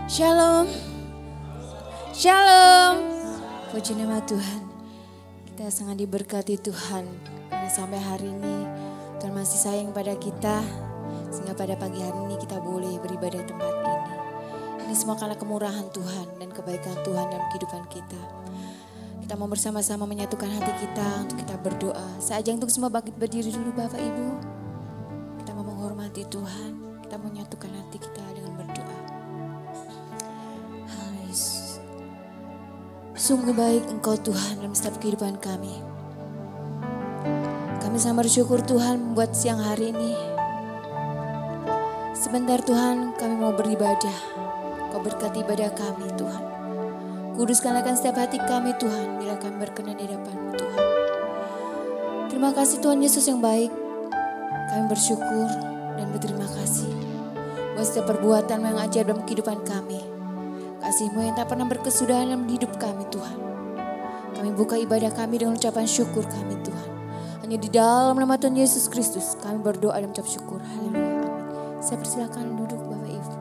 Shalom, Shalom. Puji nama Tuhan. Kita sangat diberkati Tuhan karena sampai hari ini Tuhan masih sayang pada kita, sehingga pada pagi hari ini kita boleh beribadah di tempat ini. Ini semua karena kemurahan Tuhan dan kebaikan Tuhan dalam kehidupan kita. Kita mau bersama-sama menyatukan hati kita untuk kita berdoa. Saya ajak untuk semua bangkit berdiri dulu Bapak Ibu. Kita mau menghormati Tuhan, kita mau menyatukan hati kita dengan berdoa. Sungguh baik Engkau Tuhan dalam setiap kehidupan kami. Kami sangat bersyukur Tuhan membuat siang hari ini. Sebentar Tuhan kami mau beribadah. Kau berkati ibadah kami Tuhan. Kuduskan akan setiap hati kami Tuhan, bila kami berkenan di hadapan-Mu Tuhan. Terima kasih Tuhan Yesus yang baik. Kami bersyukur dan berterima kasih buat setiap perbuatan yang ajaib dalam kehidupan kami. Kasih-Mu yang tak pernah berkesudahan dalam hidup kami Tuhan. Kami buka ibadah kami dengan ucapan syukur kami Tuhan. Hanya di dalam nama Tuhan Yesus Kristus kami berdoa dan mengucap syukur. Haleluya, amin. Saya persilakan duduk Bapak Ibu.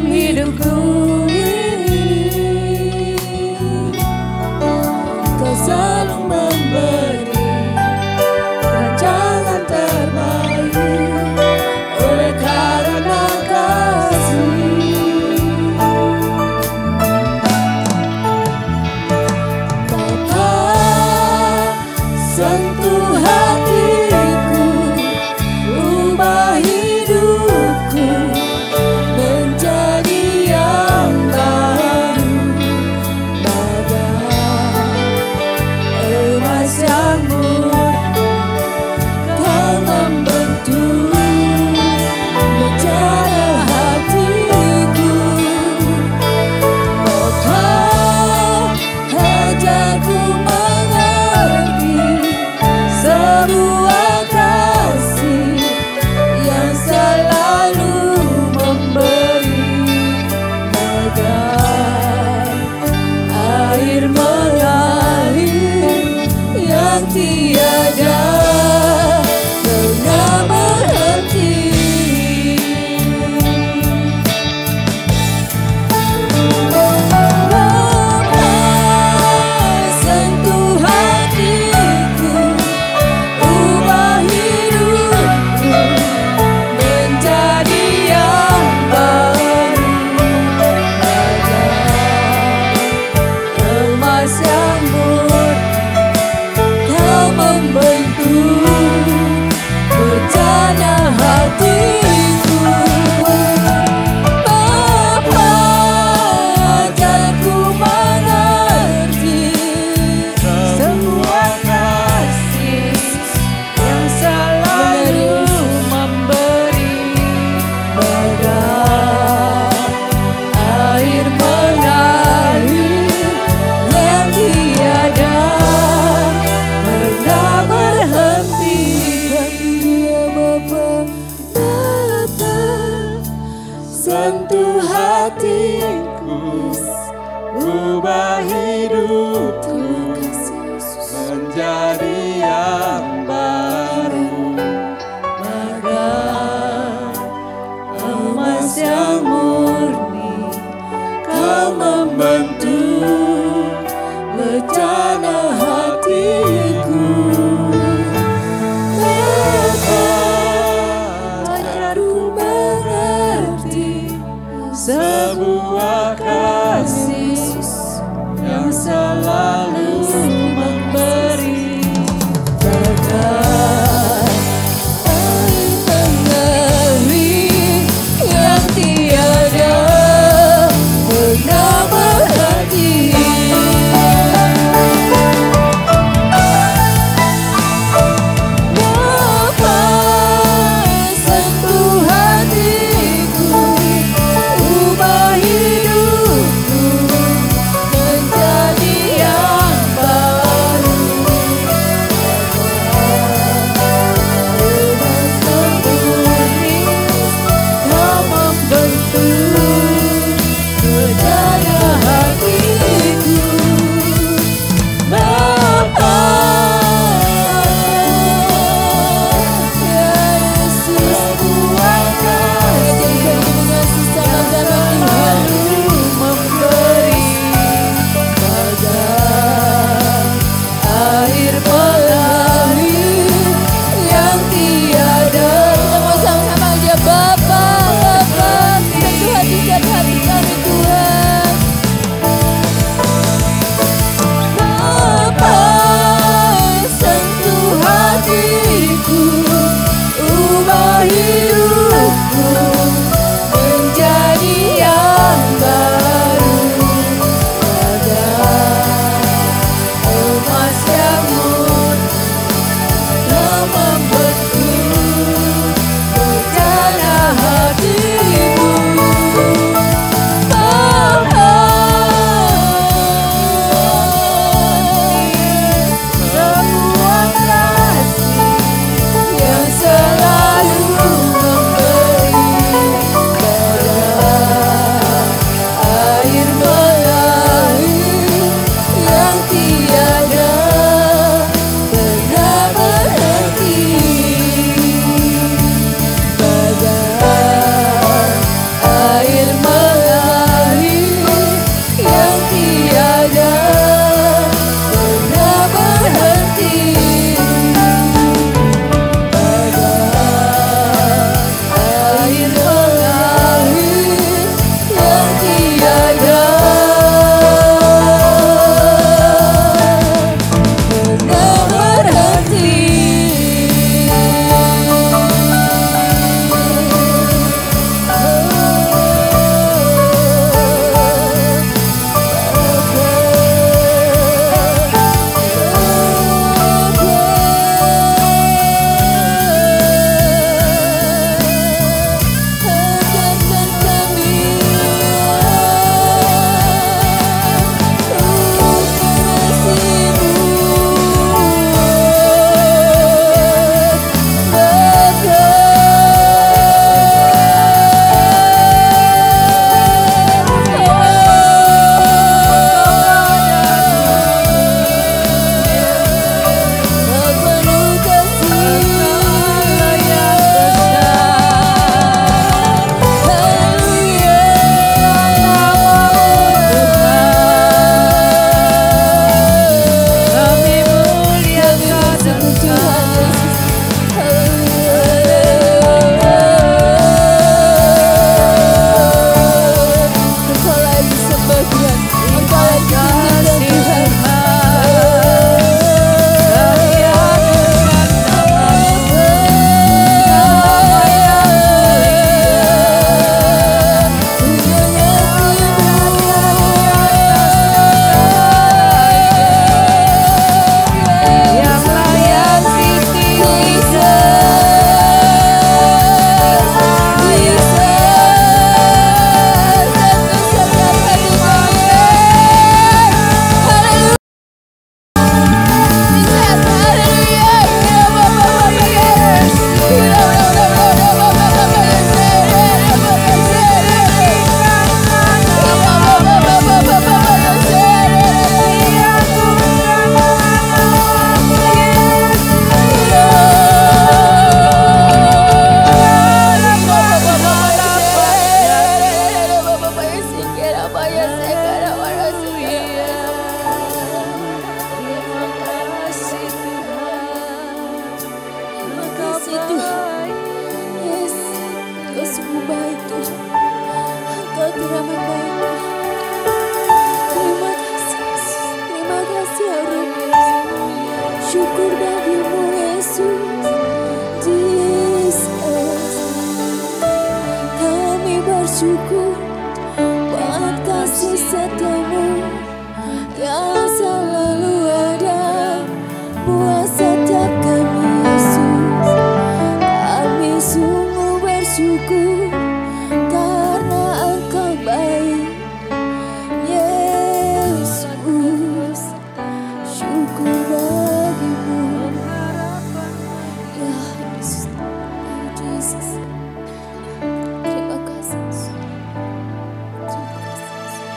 Hidupku ini sentuh hatiku, ubah hidupku menjadi yang baru, bagai emas yang murni. Kau membentuk rencana hatiku. Ajarku mengerti sebuah kasih yang selalu memberi berkat. Mengeri yang tiada pernah berhenti. Sentuh hatiku, ubah hidupku menjadi yang teramat baik. Terima kasih Yesus. Terima kasih ya Roh. Syukur bagimu Yesus. Jesus. Kami bersyukur buat kasih setiamu yang selalu ada buat setiap kami Yesus. Kami sungguh bersyukur karena Engkau baik Yesus. Syukur bagimu ya Yesus. Yesus. Terima kasih Yesus. Terima kasih Yesus.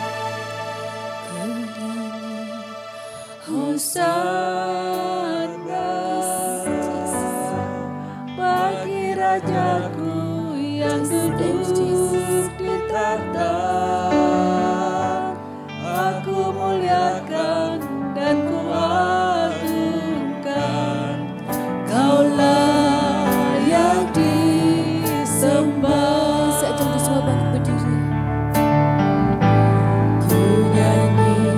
Hosana bagi Rajaku yang duduk di tahta. Aku muliakan dan ku agungkan. Kaulah yang disembah. Saat itu semua bangkit berdiri. Ku nyanyi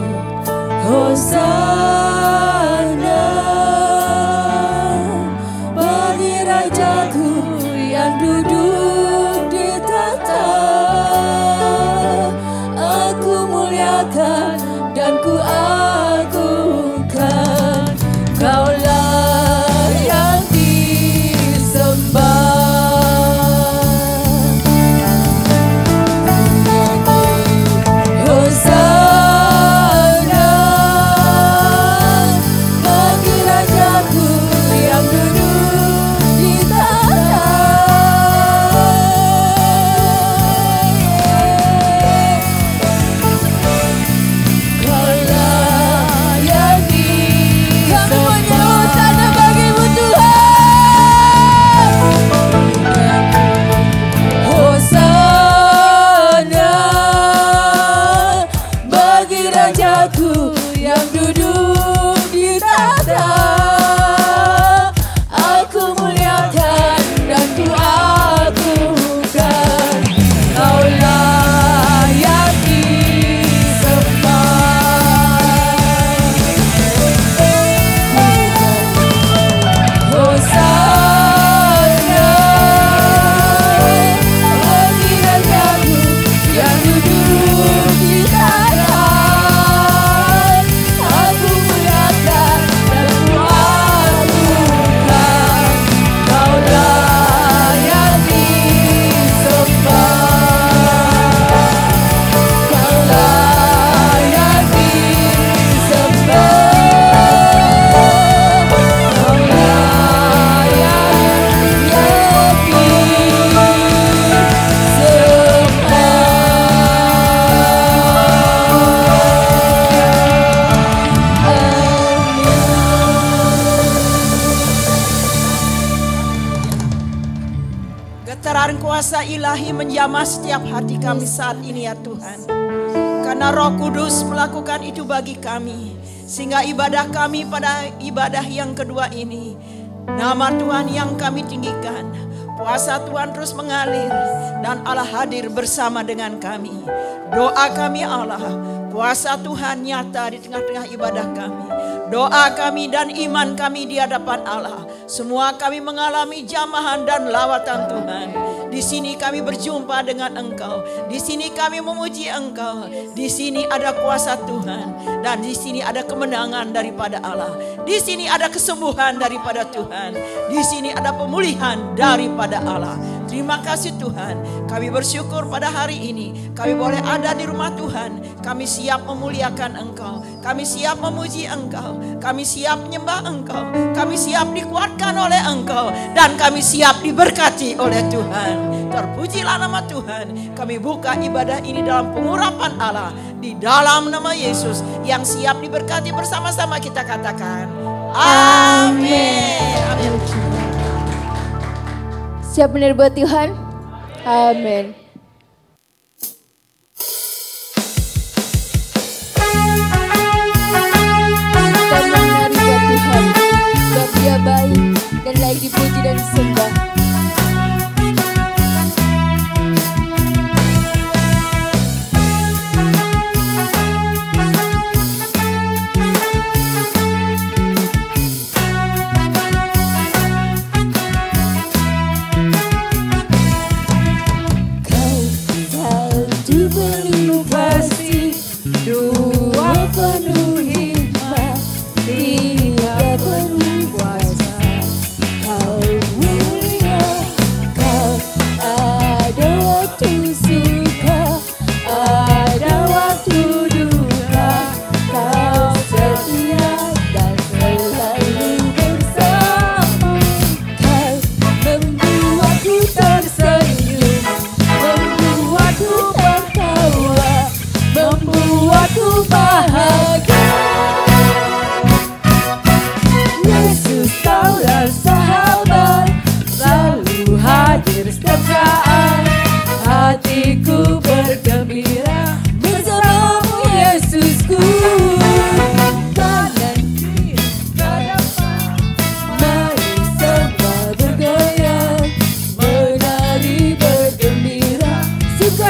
Hosana bagi Rajaku yang duduk di tahta. Aku muliakan dan ku agungkan. Kaulah yang disembah. Hosana bagi Rajaku yang duduk di tahta. Kaulah yang disembah. Kami menyembah Hosana bagimu Tuhan. Hosana bagi Rajaku yang duduk di tahta. Aku muliakan dan ku agungkan. Kaulah yang disembah. Hosana bagi Rajaku yang duduk di tahta. Aku muliakan dan ku agungkan. Kaulah yang disembah. Kaulah yang disembah. Kaulah Getaran kuasa ilahi menjamah setiap hati kami saat ini ya Tuhan. Karena Roh Kudus melakukan itu bagi kami. Sehingga ibadah kami pada ibadah yang kedua ini, nama Tuhan yang kami tinggikan. Kuasa Tuhan terus mengalir dan Allah hadir bersama dengan kami. Doa kami Allah, kuasa Tuhan nyata di tengah-tengah ibadah kami. Doa kami dan iman kami di hadapan Allah. Semua kami mengalami jamahan dan lawatan Tuhan. Di sini kami berjumpa dengan Engkau. Di sini kami memuji Engkau. Di sini ada kuasa Tuhan. Dan di sini ada kemenangan daripada Allah. Di sini ada kesembuhan daripada Tuhan. Di sini ada pemulihan daripada Allah. Terima kasih Tuhan. Kami bersyukur pada hari ini. Kami boleh ada di rumah Tuhan. Kami siap memuliakan Engkau. Kami siap memuji Engkau. Kami siap menyembah Engkau. Kami siap dikuatkan oleh Engkau. Dan kami siap diberkati oleh Tuhan. Terpujilah nama Tuhan. Kami buka ibadah ini dalam pengurapan Allah. Di dalam nama Yesus. Yang siap diberkati bersama-sama kita katakan. Amin. Amin. Siap benar buat Tuhan? Amin. Kita menari buat Tuhan. Sebab Dia baik dan layak dipuji dan disembah.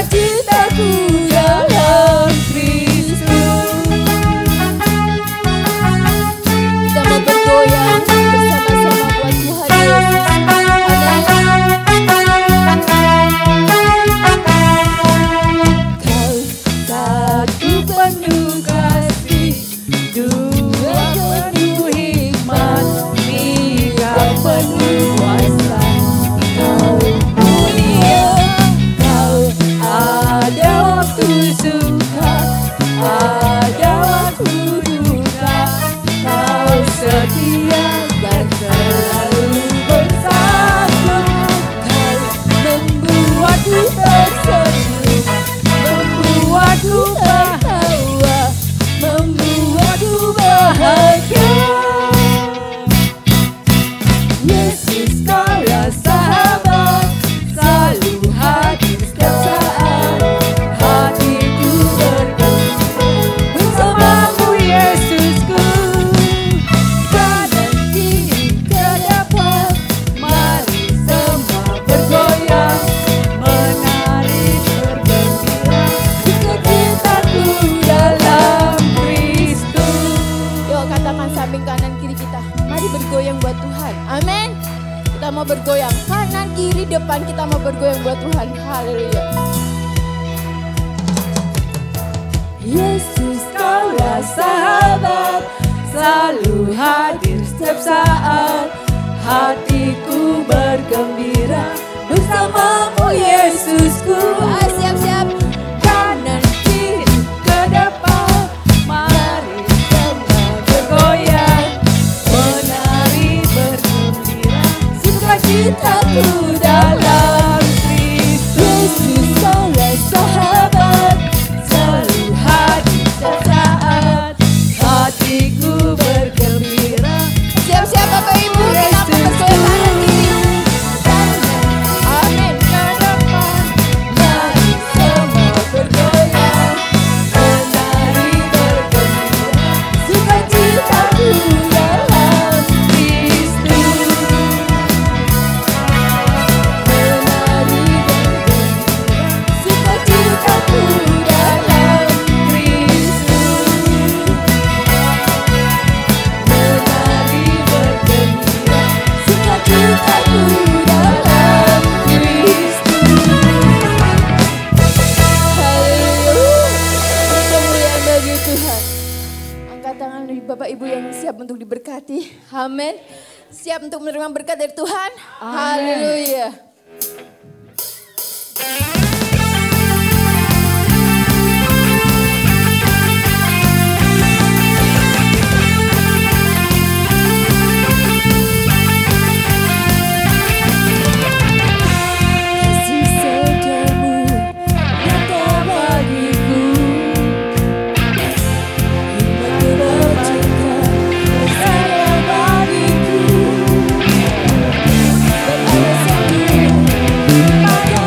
sukacitaku dalam Kristus. Kita mau bergoyang bersama-sama buat Tuhan Yesus. Kau satu penuh kasih, dua penuh hikmat, tiga penuh kuasa. Kau mulia, kau ada waktu suka, ada waktu duka. Kau setia dan selalu bersama. Kau membuatku tersenyum, membuatku tertawa, membuatku bahagia. Yesus kaulah sahabat, selalu hadir setiap saat. Hatiku bergembira bersamamu Yesusku. Kanan kiri ke depan, mari semua bergoyang, menari bergembira, sukacitaku dalam Kristus. Yuk katakan samping kanan kiri kita, mari bergoyang buat Tuhan. Amin. Kita mau bergoyang kanan kiri depan, kita mau bergoyang buat Tuhan. Haleluya. Yesus kaulah sahabat, selalu hadir setiap saat. Hatiku bergembira bersamamu Yesusku. Siap-siap. Kanan kiri ke depan, mari semua bergoyang, menari bergembira, sukacitaku dalam Kristus. Yesus kaulah sahabat, selalu hadir setiap saat. Hatiku bergembira. Siap-siap Bapak Ibu, kita mau bergoyang kanan kiri. Amin. Ke depan, mari semua bergoyang, menari bergembira, sukacitaku dalam Kristus. Menari bergembira, sukacitaku dalam Kristus. Menari bergembira, sukacitaku dalam Kristus. Haleluya. Kemuliaan bagi Tuhan. Angkat tangan dari Bapak Ibu yang siap untuk diberkati. Amin. Siap untuk menerima berkat dari Tuhan. Haleluya. Kasih setiamu nyata bagiku, hingga tercipta bersama bagiku. Dan ada satu pada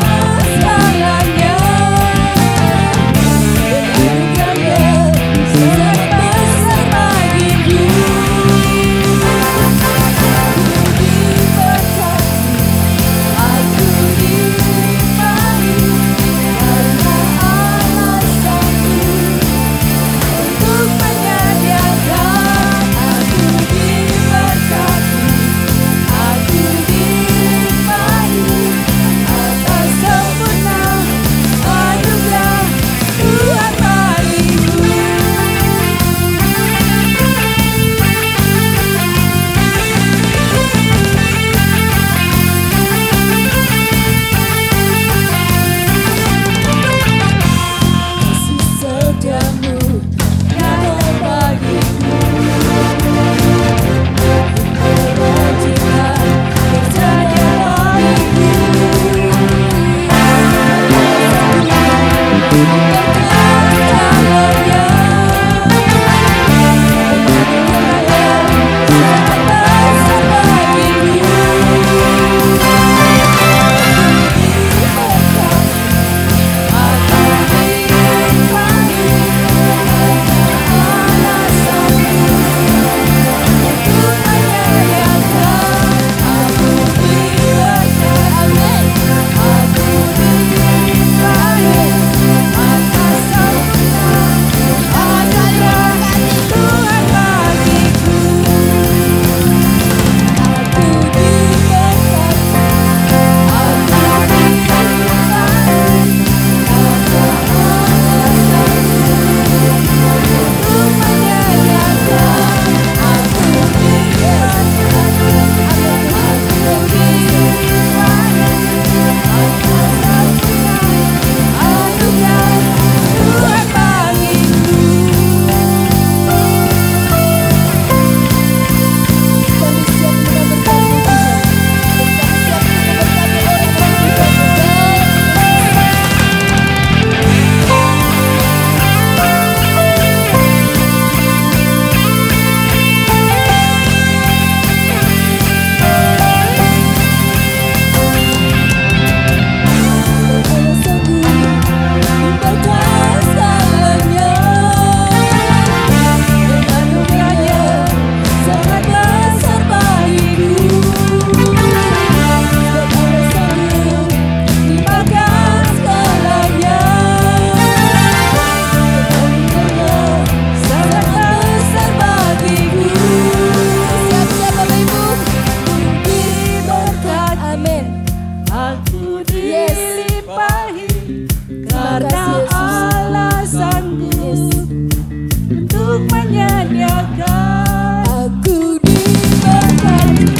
untuk menyediakan. Aku diberkati,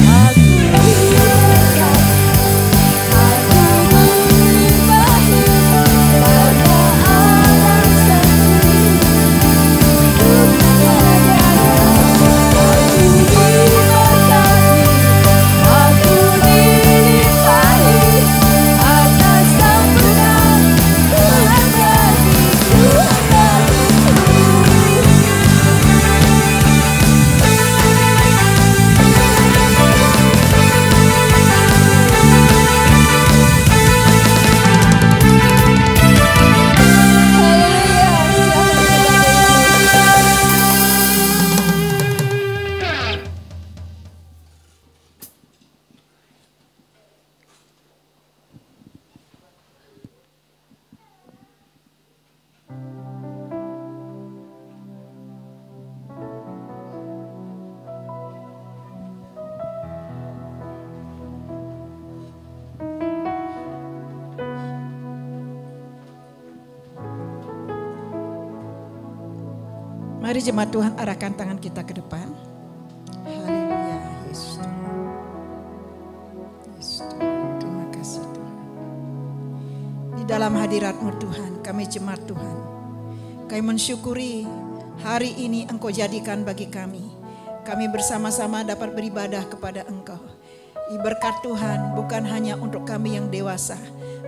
aku diberkati, aku dilimpahi pada Allah sendiri untuk menyediakan. Aku diberkati, aku dilimpahi atas ampunan Tuhan bagiku, Mari jemaat Tuhan arahkan tangan kita ke depan. Haleluya, Yesus Tuhan. Yesus Tuhan, terima kasih Tuhan. Di dalam hadirat-Mu Tuhan, kami jemaat Tuhan, kami mensyukuri hari ini Engkau jadikan bagi kami. Kami bersama-sama dapat beribadah kepada Engkau. Berkat Tuhan bukan hanya untuk kami yang dewasa.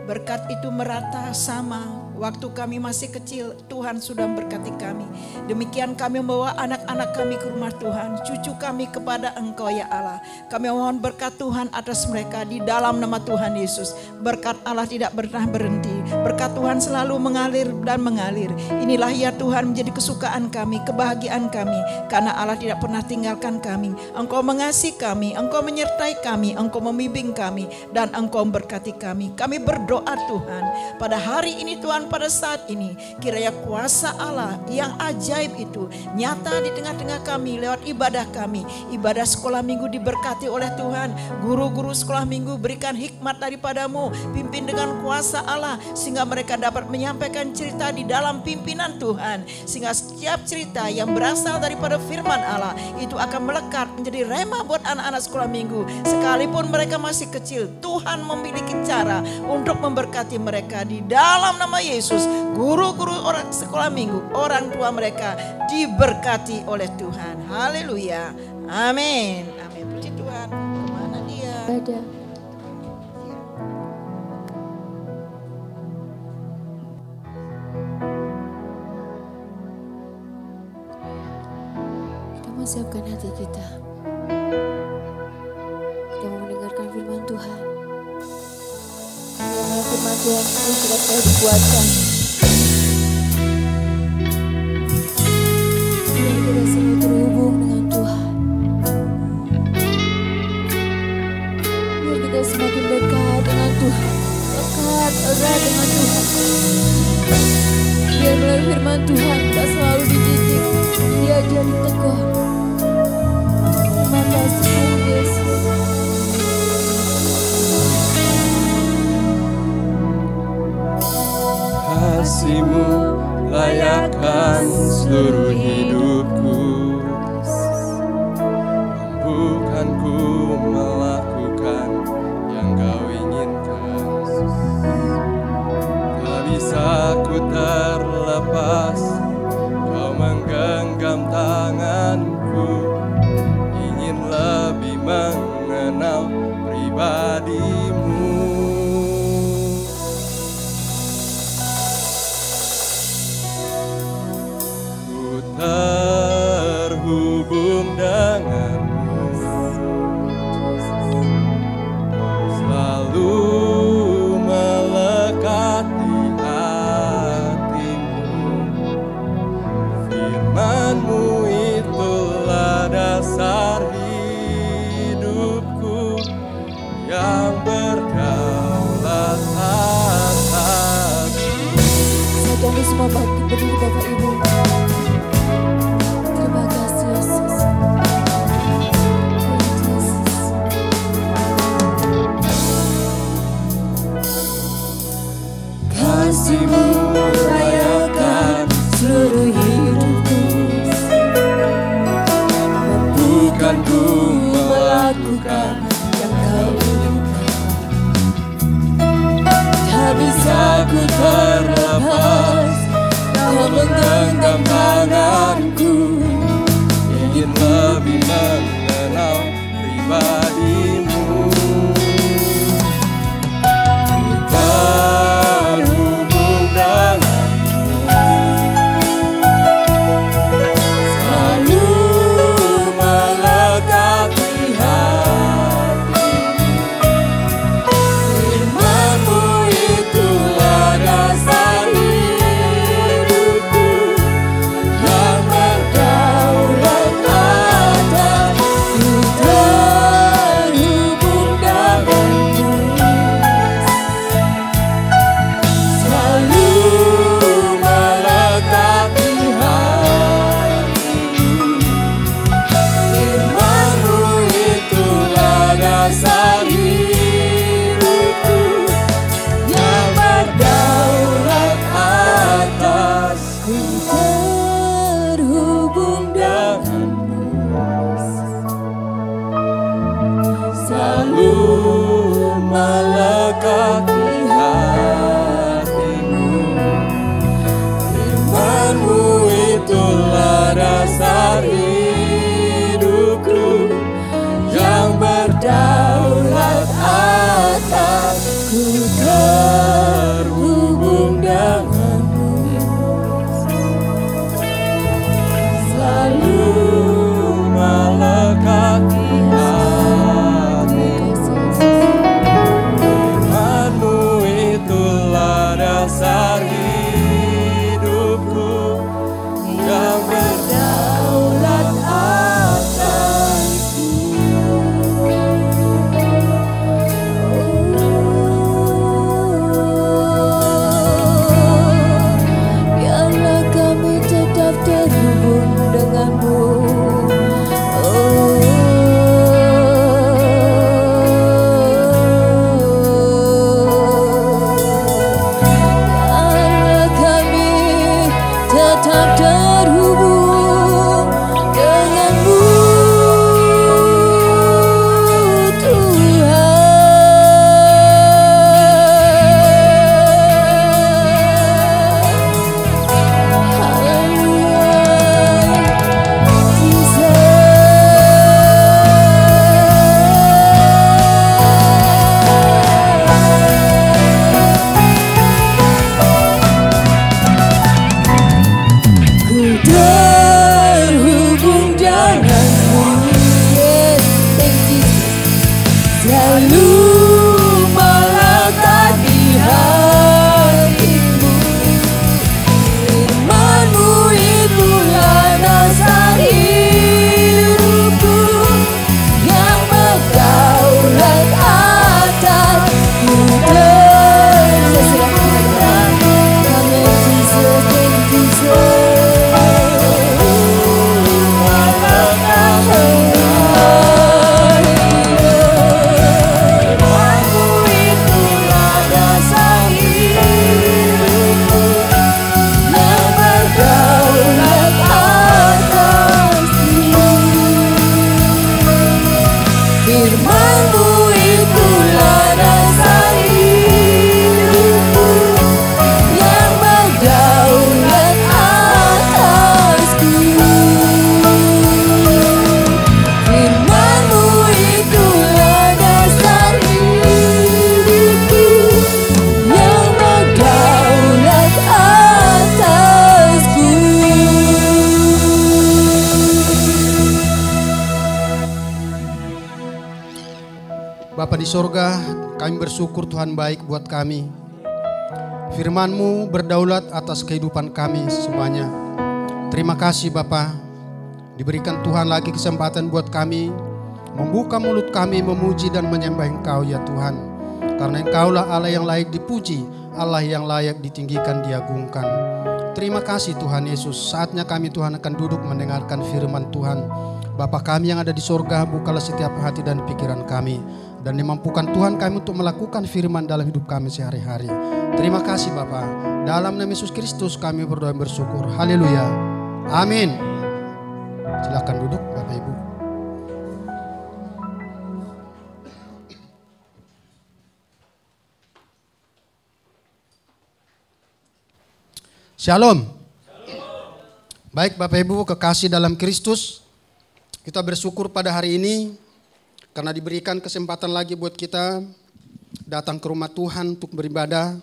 Berkat itu merata sama. Waktu kami masih kecil, Tuhan sudah memberkati kami. Demikian kami membawa anak-anak kami ke rumah Tuhan, cucu kami kepada Engkau ya Allah. Kami mohon berkat Tuhan atas mereka di dalam nama Tuhan Yesus. Berkat Allah tidak pernah berhenti. Berkat Tuhan selalu mengalir dan mengalir. Inilah ya Tuhan menjadi kesukaan kami, kebahagiaan kami. Karena Allah tidak pernah tinggalkan kami. Engkau mengasihi kami, Engkau menyertai kami, Engkau membimbing kami, dan Engkau memberkati kami. Kami berdoa Tuhan, pada hari ini Tuhan, pada saat ini kiranya kuasa Allah yang ajaib itu nyata di tengah-tengah kami lewat ibadah kami. Ibadah sekolah minggu diberkati oleh Tuhan. Guru-guru sekolah minggu berikan hikmat daripada-Mu, pimpin dengan kuasa Allah sehingga mereka dapat menyampaikan cerita di dalam pimpinan Tuhan, sehingga setiap cerita yang berasal daripada firman Allah itu akan melekat menjadi rema buat anak-anak sekolah minggu. Sekalipun mereka masih kecil, Tuhan memiliki cara untuk memberkati mereka di dalam nama Yesus. Guru-guru orang sekolah minggu, orang tua mereka diberkati oleh Tuhan. Haleluya. Amin. Amin. Puji Tuhan. Kemana dia? Ada. Kita mau siapkan hati kita. Kita mau mendengarkan firman Tuhan. Karena firman Tuhan itu sudah telah dikuatkan. Biar kita selalu terhubung dengan Tuhan. Biar kita semakin dekat dengan Tuhan. Dekat erat dengan Tuhan. Biar melalui firman Tuhan kita selalu dididik, diajar, ditegur. Terima kasih Tuhan Yesus. Kasih-Mu layakkan seluruh hidupku, mampukanku melakukan yang Kau inginkan. Tak bisa ku terlepas, Kau menggenggam tanganku, ingin lebih mengenal pribadi-Mu. Terhubung denganmu, selalu melekati hatimu. Firman-Mu itulah dasar hidupku yang berdaulat atasku. Saya kami semua berdiri Bapak Ibu. Terima kasih Yesus. Kasih-Mu layakkan seluruh hidupku, Bapa di sorga, kami bersyukur Tuhan baik buat kami. Firman-Mu berdaulat atas kehidupan kami semuanya. Terima kasih Bapa, diberikan Tuhan lagi kesempatan buat kami membuka mulut kami memuji dan menyembah Engkau ya Tuhan. Karena Engkaulah Allah yang layak dipuji, Allah yang layak ditinggikan, diagungkan. Terima kasih Tuhan Yesus. Saatnya kami Tuhan akan duduk mendengarkan firman Tuhan. Bapa kami yang ada di sorga, bukalah setiap hati dan pikiran kami. Dan dimampukan Tuhan kami untuk melakukan firman dalam hidup kami sehari-hari. Terima kasih Bapa. Dalam nama Yesus Kristus kami berdoa dan bersyukur. Haleluya. Amin. Silakan duduk Bapak Ibu. Shalom. Baik Bapak Ibu kekasih dalam Kristus, kita bersyukur pada hari ini karena diberikan kesempatan lagi buat kita datang ke rumah Tuhan untuk beribadah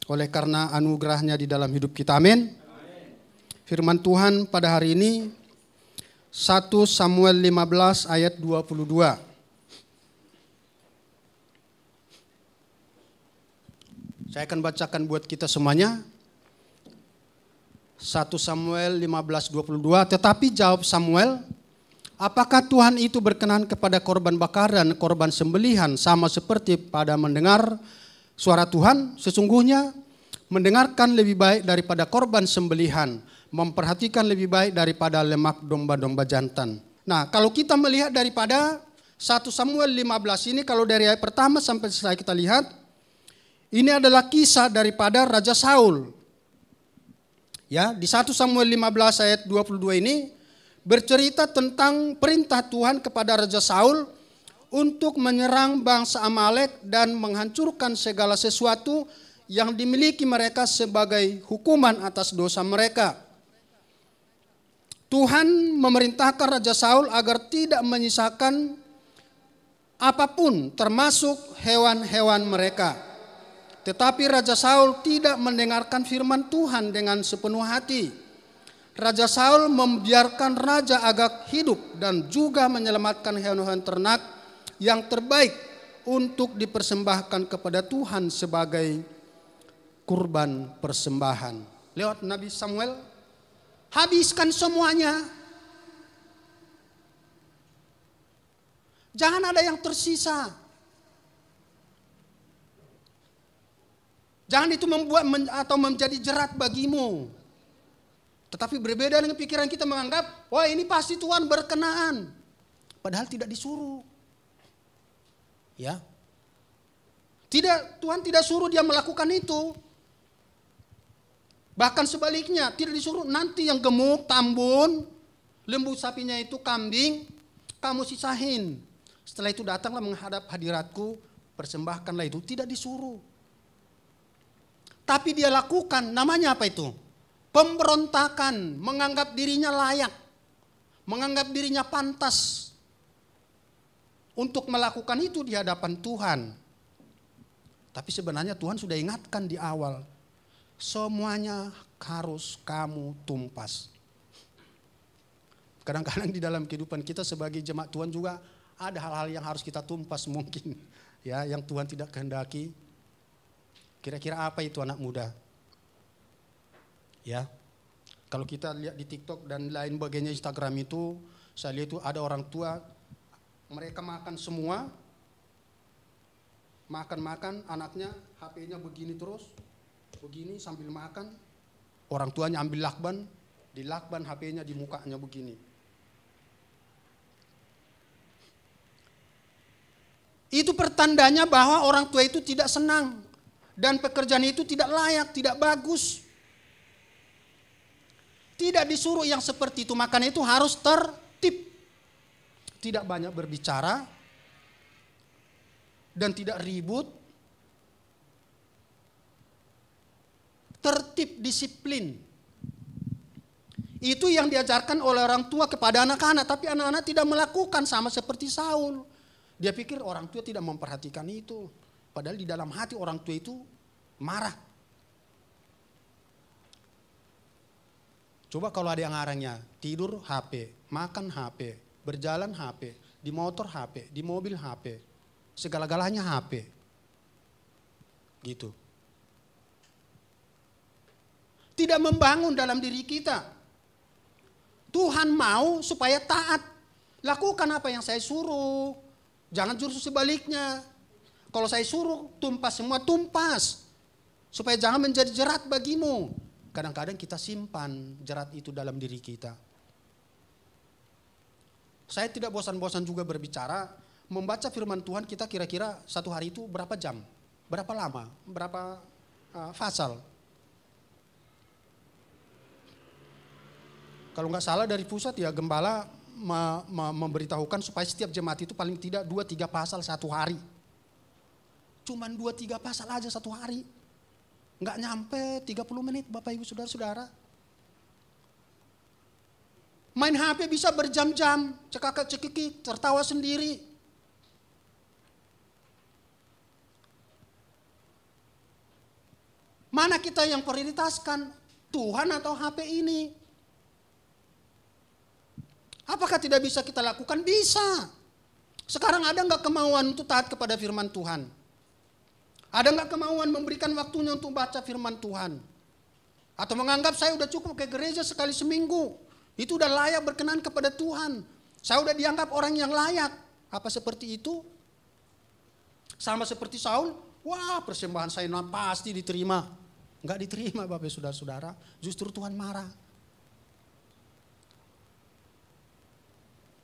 oleh karena anugerahnya di dalam hidup kita. Amin. Firman Tuhan pada hari ini 1 Samuel 15 ayat 22. Saya akan bacakan buat kita semuanya. 1 Samuel 15:22. Tetapi jawab Samuel, apakah Tuhan itu berkenan kepada korban bakar dan korban sembelihan sama seperti pada mendengar suara Tuhan? Sesungguhnya mendengarkan lebih baik daripada korban sembelihan, memperhatikan lebih baik daripada lemak domba-domba jantan. Nah, kalau kita melihat daripada 1 Samuel 15 ini, kalau dari ayat pertama sampai selesai kita lihat, ini adalah kisah daripada Raja Saul. Ya, di 1 Samuel 15 ayat 22 ini bercerita tentang perintah Tuhan kepada Raja Saul untuk menyerang bangsa Amalek dan menghancurkan segala sesuatu yang dimiliki mereka sebagai hukuman atas dosa mereka. Tuhan memerintahkan Raja Saul agar tidak menyisakan apapun termasuk hewan-hewan mereka. Tetapi Raja Saul tidak mendengarkan firman Tuhan dengan sepenuh hati. Raja Saul membiarkan Raja Agag hidup dan juga menyelamatkan hewan-hewan ternak yang terbaik untuk dipersembahkan kepada Tuhan sebagai kurban persembahan. Lewat Nabi Samuel, habiskan semuanya. Jangan ada yang tersisa. Jangan itu membuat atau menjadi jerat bagimu. Tetapi berbeda dengan pikiran kita menganggap, wah ini pasti Tuhan berkenaan. Padahal tidak disuruh. Ya. Tidak, Tuhan tidak suruh dia melakukan itu. Bahkan sebaliknya, tidak disuruh nanti yang gemuk, tambun, lembu sapinya itu kambing, kamu sisahin. Setelah itu datanglah menghadap hadiratku, persembahkanlah itu. Tidak disuruh. Tapi dia lakukan, namanya apa itu? Pemberontakan, menganggap dirinya layak, menganggap dirinya pantas untuk melakukan itu di hadapan Tuhan. Tapi sebenarnya Tuhan sudah ingatkan di awal, semuanya harus kamu tumpas. Kadang-kadang di dalam kehidupan kita sebagai jemaat Tuhan juga ada hal-hal yang harus kita tumpas mungkin, ya, yang Tuhan tidak kehendaki. Kira-kira apa itu anak muda? Ya, kalau kita lihat di TikTok dan lain bagiannya Instagram itu, saya lihat itu ada orang tua, mereka makan semua, makan anaknya HP-nya begini terus, begini sambil makan, orang tuanya ambil lakban, dilakban HP-nya di mukanya begini. Itu pertandanya bahwa orang tua itu tidak senang. Dan pekerjaan itu tidak layak, tidak bagus. Tidak disuruh yang seperti itu, makanya itu harus tertib. Tidak banyak berbicara. Dan tidak ribut. Tertib, disiplin. Itu yang diajarkan oleh orang tua kepada anak-anak. Tapi anak-anak tidak melakukan sama seperti Saul. Dia pikir orang tua tidak memperhatikan itu. Padahal di dalam hati orang tua itu marah. Coba kalau ada yang ngarangnya, tidur HP, makan HP, berjalan HP, di motor HP, di mobil HP. segala-galanya HP. Gitu. Tidak membangun dalam diri kita. Tuhan mau supaya taat. Lakukan apa yang saya suruh. Jangan justru sebaliknya. Kalau saya suruh tumpas semua, tumpas. Supaya jangan menjadi jerat bagimu. Kadang-kadang kita simpan jerat itu dalam diri kita. Saya tidak bosan-bosan juga berbicara, membaca firman Tuhan kita kira-kira satu hari itu berapa jam, berapa lama, berapa pasal. Kalau nggak salah dari pusat ya gembala memberitahukan supaya setiap jemaat itu paling tidak 2-3 pasal satu hari. Cuman 2-3 pasal aja satu hari. Nggak nyampe 30 menit Bapak Ibu Saudara-saudara. Main HP bisa berjam-jam, cekakak-cekiki, tertawa sendiri. Mana kita yang prioritaskan, Tuhan atau HP ini? Apakah tidak bisa kita lakukan? Bisa. Sekarang ada nggak kemauan untuk taat kepada firman Tuhan? Ada nggak kemauan memberikan waktunya untuk baca firman Tuhan? Atau menganggap saya udah cukup ke gereja sekali seminggu. Itu udah layak berkenan kepada Tuhan. Saya udah dianggap orang yang layak. Apa seperti itu? Sama seperti Saul. Wah, persembahan saya pasti diterima. Enggak diterima Bapak Saudara-saudara. Justru Tuhan marah.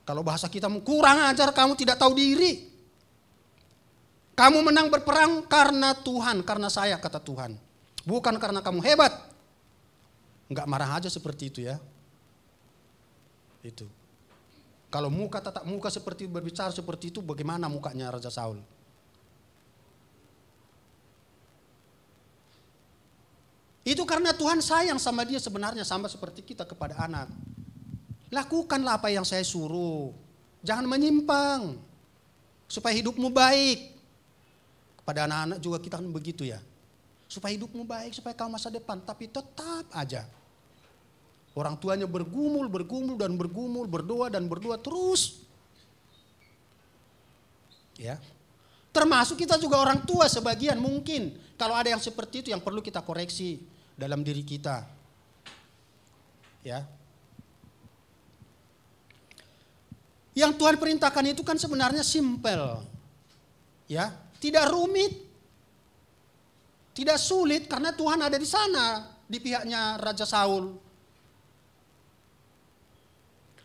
Kalau bahasa kita kurang ajar, kamu tidak tahu diri. Kamu menang berperang karena Tuhan, karena saya kata Tuhan. Bukan karena kamu hebat. Enggak marah aja seperti itu ya. Itu. Kalau muka tatap muka seperti berbicara seperti itu, bagaimana mukanya Raja Saul? Itu karena Tuhan sayang sama dia sebenarnya sama seperti kita kepada anak. Lakukanlah apa yang saya suruh. Jangan menyimpang. Supaya hidupmu baik. Kepada anak-anak juga kita kan begitu ya. Supaya hidupmu baik, supaya kau masa depan. Tapi tetap aja. Orang tuanya bergumul, berdoa dan berdoa terus. Ya. Termasuk kita juga orang tua sebagian mungkin. Kalau ada yang seperti itu yang perlu kita koreksi dalam diri kita. Ya. Yang Tuhan perintahkan itu kan sebenarnya simpel. Ya, tidak rumit. Tidak sulit karena Tuhan ada di sana di pihaknya Raja Saul.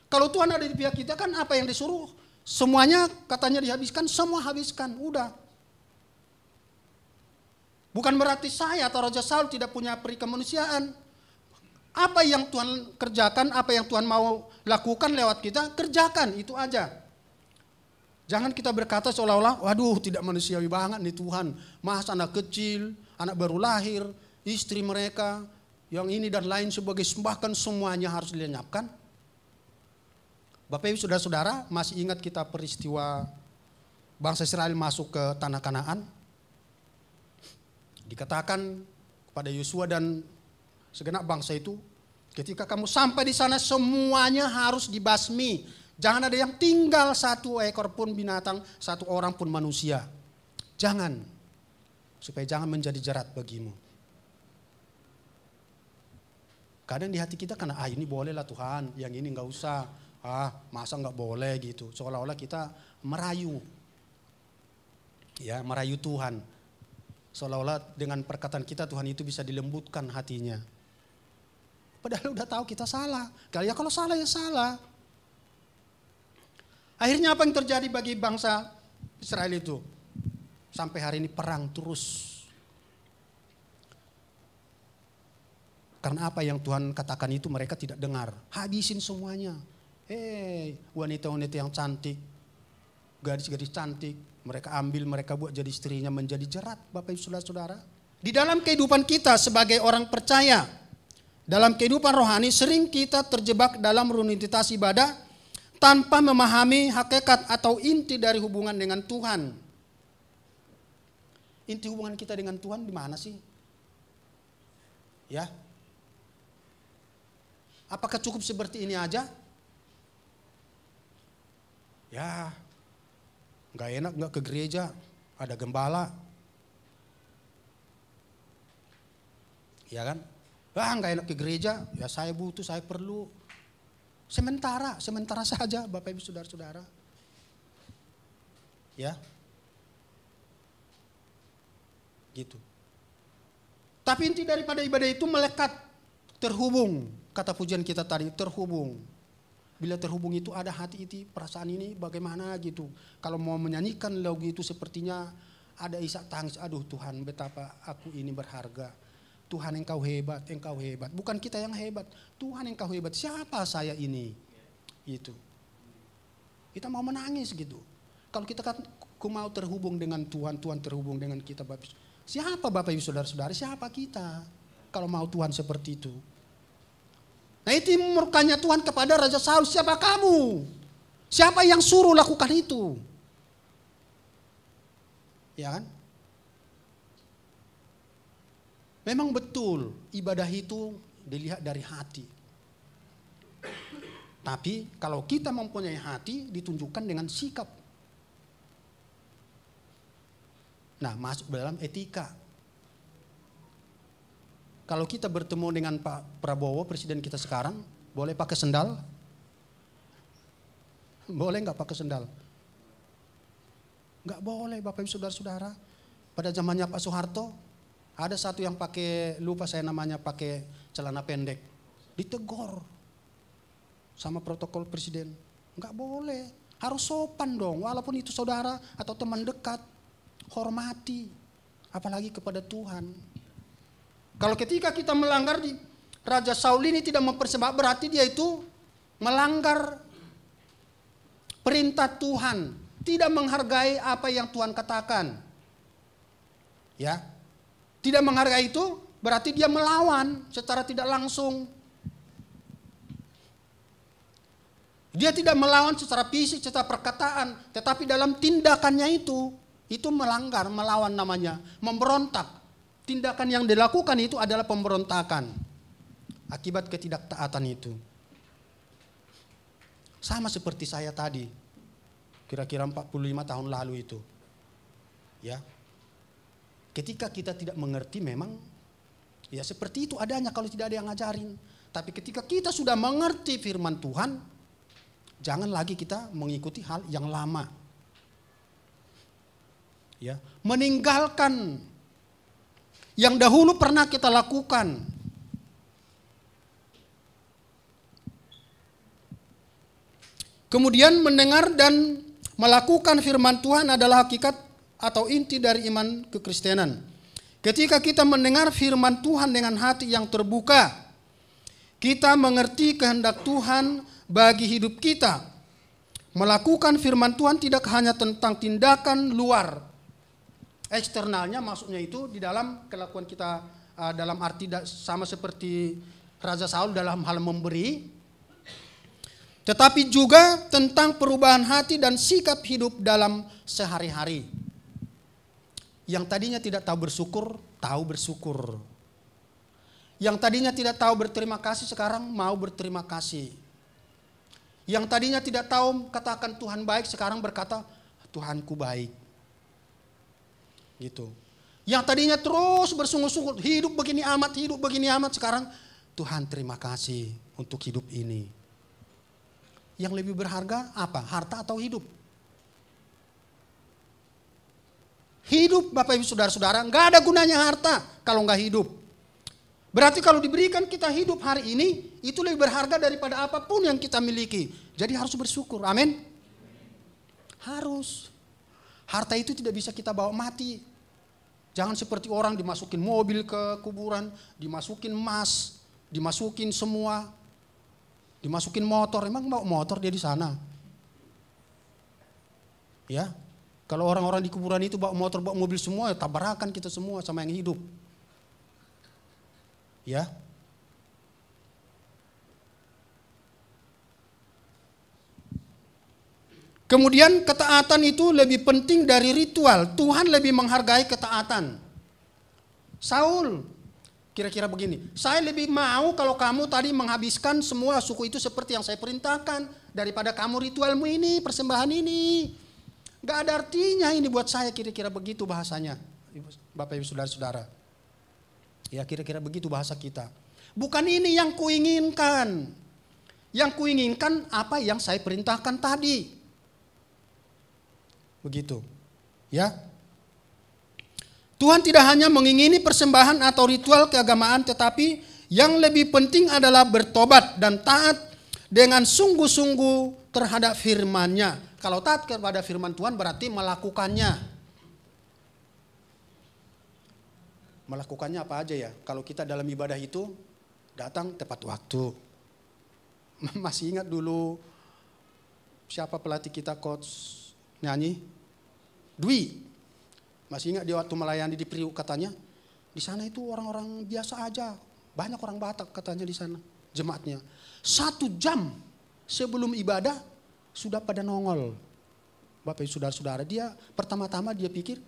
Kalau Tuhan ada di pihak kita kan apa yang disuruh? Semuanya katanya dihabiskan, semua habiskan, udah. Bukan berarti saya atau Raja Saul tidak punya peri kemanusiaan. Apa yang Tuhan kerjakan, apa yang Tuhan mau lakukan lewat kita, kerjakan, itu aja. Jangan kita berkata seolah-olah, waduh tidak manusiawi banget nih Tuhan. Mas anak kecil, anak baru lahir, istri mereka, yang ini dan lain sebagainya, bahkan semuanya harus dilenyapkan. Bapak Ibu Saudara-saudara, masih ingat kita peristiwa bangsa Israel masuk ke tanah Kanaan? Dikatakan kepada Yosua dan segenap bangsa itu, ketika kamu sampai di sana semuanya harus dibasmi. Jangan ada yang tinggal satu ekor pun binatang, satu orang pun manusia. Jangan, supaya jangan menjadi jerat bagimu. Kadang di hati kita karena ini bolehlah Tuhan, yang ini enggak usah. Masa nggak boleh gitu, seolah-olah kita merayu, ya merayu Tuhan, seolah-olah dengan perkataan kita Tuhan itu bisa dilembutkan hatinya. Padahal udah tahu kita salah, kalau salah ya salah. Akhirnya apa yang terjadi bagi bangsa Israel itu? Sampai hari ini perang terus. Karena apa yang Tuhan katakan itu mereka tidak dengar, habisin semuanya. Wanita-wanita yang cantik, gadis-gadis cantik, mereka ambil, mereka buat jadi istrinya, menjadi jerat Bapak Ibu Saudara-saudara. Di dalam kehidupan kita sebagai orang percaya, dalam kehidupan rohani sering kita terjebak dalam rutinitas ibadah tanpa memahami hakikat atau inti dari hubungan dengan Tuhan. Inti hubungan kita dengan Tuhan di mana sih? Ya. Apakah cukup seperti ini aja? Ya, Gak enak gak ke gereja, ada gembala. Ya kan? Gak enak ke gereja, ya saya butuh, saya perlu. Sementara saja Bapak Ibu Saudara-saudara. Ya. Gitu. Tapi inti daripada ibadah itu melekat, terhubung. Kata pujian kita tadi, terhubung. Bila terhubung itu ada hati itu, perasaan ini bagaimana gitu. Kalau mau menyanyikan lagu itu sepertinya ada isak tangis. Aduh Tuhan, betapa aku ini berharga. Tuhan engkau hebat, engkau hebat. Bukan kita yang hebat, Tuhan engkau hebat. Siapa saya ini? Gitu. Kita mau menangis gitu. Kalau kita kan mau terhubung dengan Tuhan, Tuhan terhubung dengan kita. Siapa Bapak Ibu Saudara-saudara? Siapa kita? Kalau mau Tuhan seperti itu. Nah itu murkanya Tuhan kepada Raja Saul, siapa kamu? Siapa yang suruh lakukan itu? Ya kan? Memang betul ibadah itu dilihat dari hati. Tapi kalau kita mempunyai hati ditunjukkan dengan sikap. Nah masuk dalam etika. Kalau kita bertemu dengan Pak Prabowo, presiden kita sekarang, boleh pakai sendal? Boleh nggak pakai sendal? Nggak boleh Bapak Ibu Saudara-saudara. Pada zamannya Pak Soeharto, ada satu yang pakai, lupa saya namanya, pakai celana pendek. Ditegur sama protokol presiden. Nggak boleh, harus sopan dong, walaupun itu saudara atau teman dekat. Hormati, apalagi kepada Tuhan. Kalau ketika kita melanggar, Raja Saul ini tidak mempersembahkan, berarti dia itu melanggar perintah Tuhan, tidak menghargai apa yang Tuhan katakan. Ya. Tidak menghargai itu berarti dia melawan secara tidak langsung. Dia tidak melawan secara fisik, secara perkataan, tetapi dalam tindakannya itu melanggar, melawan namanya, memberontak. Tindakan yang dilakukan itu adalah pemberontakan akibat ketidaktaatan itu. Sama seperti saya tadi, kira-kira 45 tahun lalu itu. Ya. Ketika kita tidak mengerti memang ya seperti itu adanya kalau tidak ada yang ngajarin. Tapi ketika kita sudah mengerti firman Tuhan, jangan lagi kita mengikuti hal yang lama. Ya, meninggalkan yang dahulu pernah kita lakukan. Kemudian mendengar dan melakukan firman Tuhan adalah hakikat atau inti dari iman kekristenan. Ketika kita mendengar firman Tuhan dengan hati yang terbuka, kita mengerti kehendak Tuhan bagi hidup kita. Melakukan firman Tuhan tidak hanya tentang tindakan luar, eksternalnya, maksudnya itu di dalam kelakuan kita dalam arti sama seperti Raja Saul dalam hal memberi, tetapi juga tentang perubahan hati dan sikap hidup dalam sehari-hari. Yang tadinya tidak tahu bersyukur. Yang tadinya tidak tahu berterima kasih, sekarang mau berterima kasih. Yang tadinya tidak tahu katakan Tuhan baik, sekarang berkata Tuhanku baik. Gitu. Yang tadinya terus bersungguh-sungguh, hidup begini amat, sekarang Tuhan terima kasih untuk hidup ini. Yang lebih berharga apa? Harta atau hidup? Hidup Bapak Ibu Saudara-saudara, nggak ada gunanya harta kalau nggak hidup. Berarti kalau diberikan kita hidup hari ini, itu lebih berharga daripada apapun yang kita miliki. Jadi harus bersyukur, amin. Harus. Harta itu tidak bisa kita bawa mati. Jangan seperti orang dimasukin mobil ke kuburan, dimasukin emas, dimasukin semua, dimasukin motor. Emang bawa motor dia di sana? Ya, kalau orang-orang di kuburan itu bawa motor, bawa mobil semua, tabrakan kita semua sama yang hidup. Ya. Kemudian ketaatan itu lebih penting dari ritual. Tuhan lebih menghargai ketaatan. Saul kira-kira begini, saya lebih mau kalau kamu tadi menghabiskan semua suku itu seperti yang saya perintahkan, daripada kamu ritualmu ini, persembahan ini. Gak ada artinya ini buat saya, kira-kira begitu bahasanya. Bapak Ibu Saudara-saudara. Ya kira-kira begitu bahasa kita. Bukan ini yang kuinginkan. Yang kuinginkan apa yang saya perintahkan tadi. Begitu. Ya. Tuhan tidak hanya mengingini persembahan atau ritual keagamaan, tetapi yang lebih penting adalah bertobat dan taat dengan sungguh-sungguh terhadap firman-Nya. Kalau taat kepada firman Tuhan berarti melakukannya. Melakukannya apa aja ya? Kalau kita dalam ibadah itu datang tepat waktu. Masih ingat dulu siapa pelatih kita, coach nyanyi? Dwi. Masih ingat dia waktu melayani di Priuk katanya? Di sana itu orang-orang biasa aja. Banyak orang Batak katanya di sana jemaatnya. 1 jam sebelum ibadah sudah pada nongol. Bapak Ibu Saudara-saudara, dia pertama-tama dia pikir,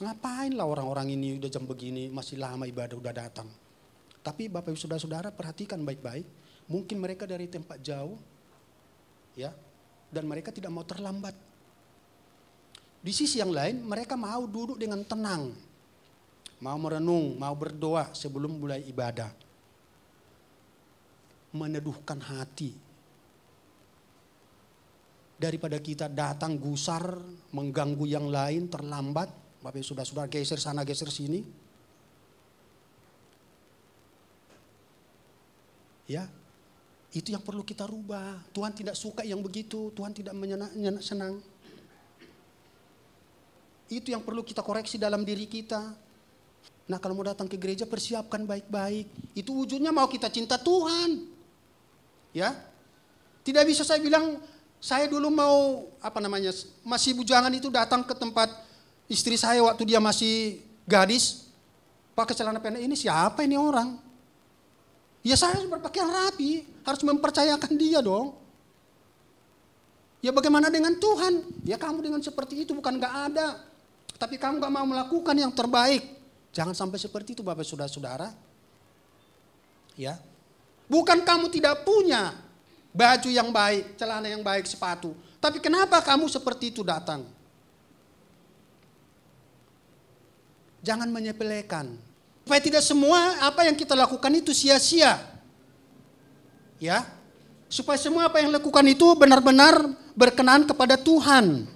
ngapain lah orang-orang ini udah jam begini, masih lama ibadah udah datang. Tapi Bapak Ibu Saudara-saudara perhatikan baik-baik, mungkin mereka dari tempat jauh, ya, dan mereka tidak mau terlambat. Di sisi yang lain, mereka mau duduk dengan tenang, mau merenung, mau berdoa sebelum mulai ibadah. Meneduhkan hati. Daripada kita datang gusar, mengganggu yang lain, terlambat. Bapak Ibu Saudara-saudara geser sana, geser sini. Ya, itu yang perlu kita rubah. Tuhan tidak suka yang begitu, Tuhan tidak senang. Itu yang perlu kita koreksi dalam diri kita. Nah kalau mau datang ke gereja persiapkan baik-baik. Itu wujudnya mau kita cinta Tuhan. Ya, tidak bisa saya bilang, saya dulu mau masih bujangan itu datang ke tempat istri saya waktu dia masih gadis, pakai celana pendek, ini siapa ini orang? Ya saya harus berpakaian rapi, harus mempercayakan dia dong. Ya bagaimana dengan Tuhan? Ya kamu dengan seperti itu bukan gak ada, tapi kamu gak mau melakukan yang terbaik. Jangan sampai seperti itu Bapak Saudara-saudara. Ya, bukan kamu tidak punya baju yang baik, celana yang baik, sepatu. Tapi kenapa kamu seperti itu datang? Jangan menyepelekan. Supaya tidak semua apa yang kita lakukan itu sia-sia. Ya. Supaya semua apa yang lakukan itu benar-benar berkenan kepada Tuhan.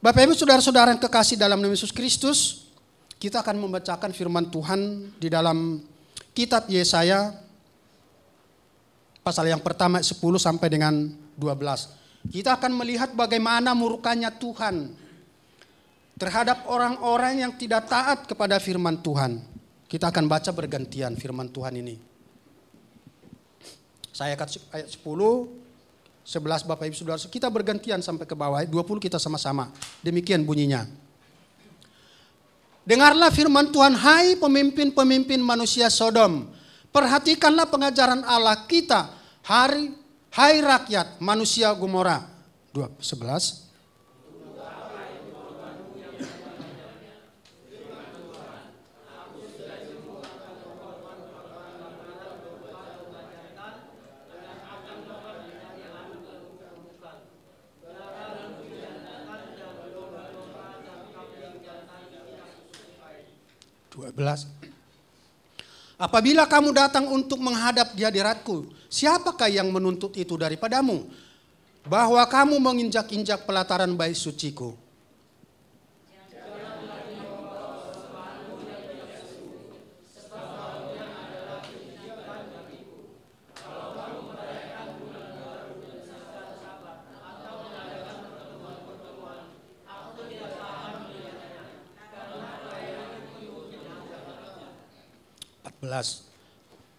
Bapak Ibu Saudara-saudara yang kekasih dalam nama Yesus Kristus, kita akan membacakan firman Tuhan di dalam kitab Yesaya pasal yang pertama 10 sampai dengan 12. Kita akan melihat bagaimana murkanya Tuhan terhadap orang-orang yang tidak taat kepada firman Tuhan. Kita akan baca bergantian firman Tuhan ini. Saya ayat 10, 11 Bapak Ibu Saudara, kita bergantian sampai ke bawah, 20 kita sama-sama. Demikian bunyinya. Dengarlah firman Tuhan, hai pemimpin-pemimpin manusia Sodom. Perhatikanlah pengajaran Allah kita, hai rakyat manusia Gomora. 11. Apabila kamu datang untuk menghadap di hadiratku, siapakah yang menuntut itu daripadamu? Bahwa kamu menginjak-injak pelataran bait suciku.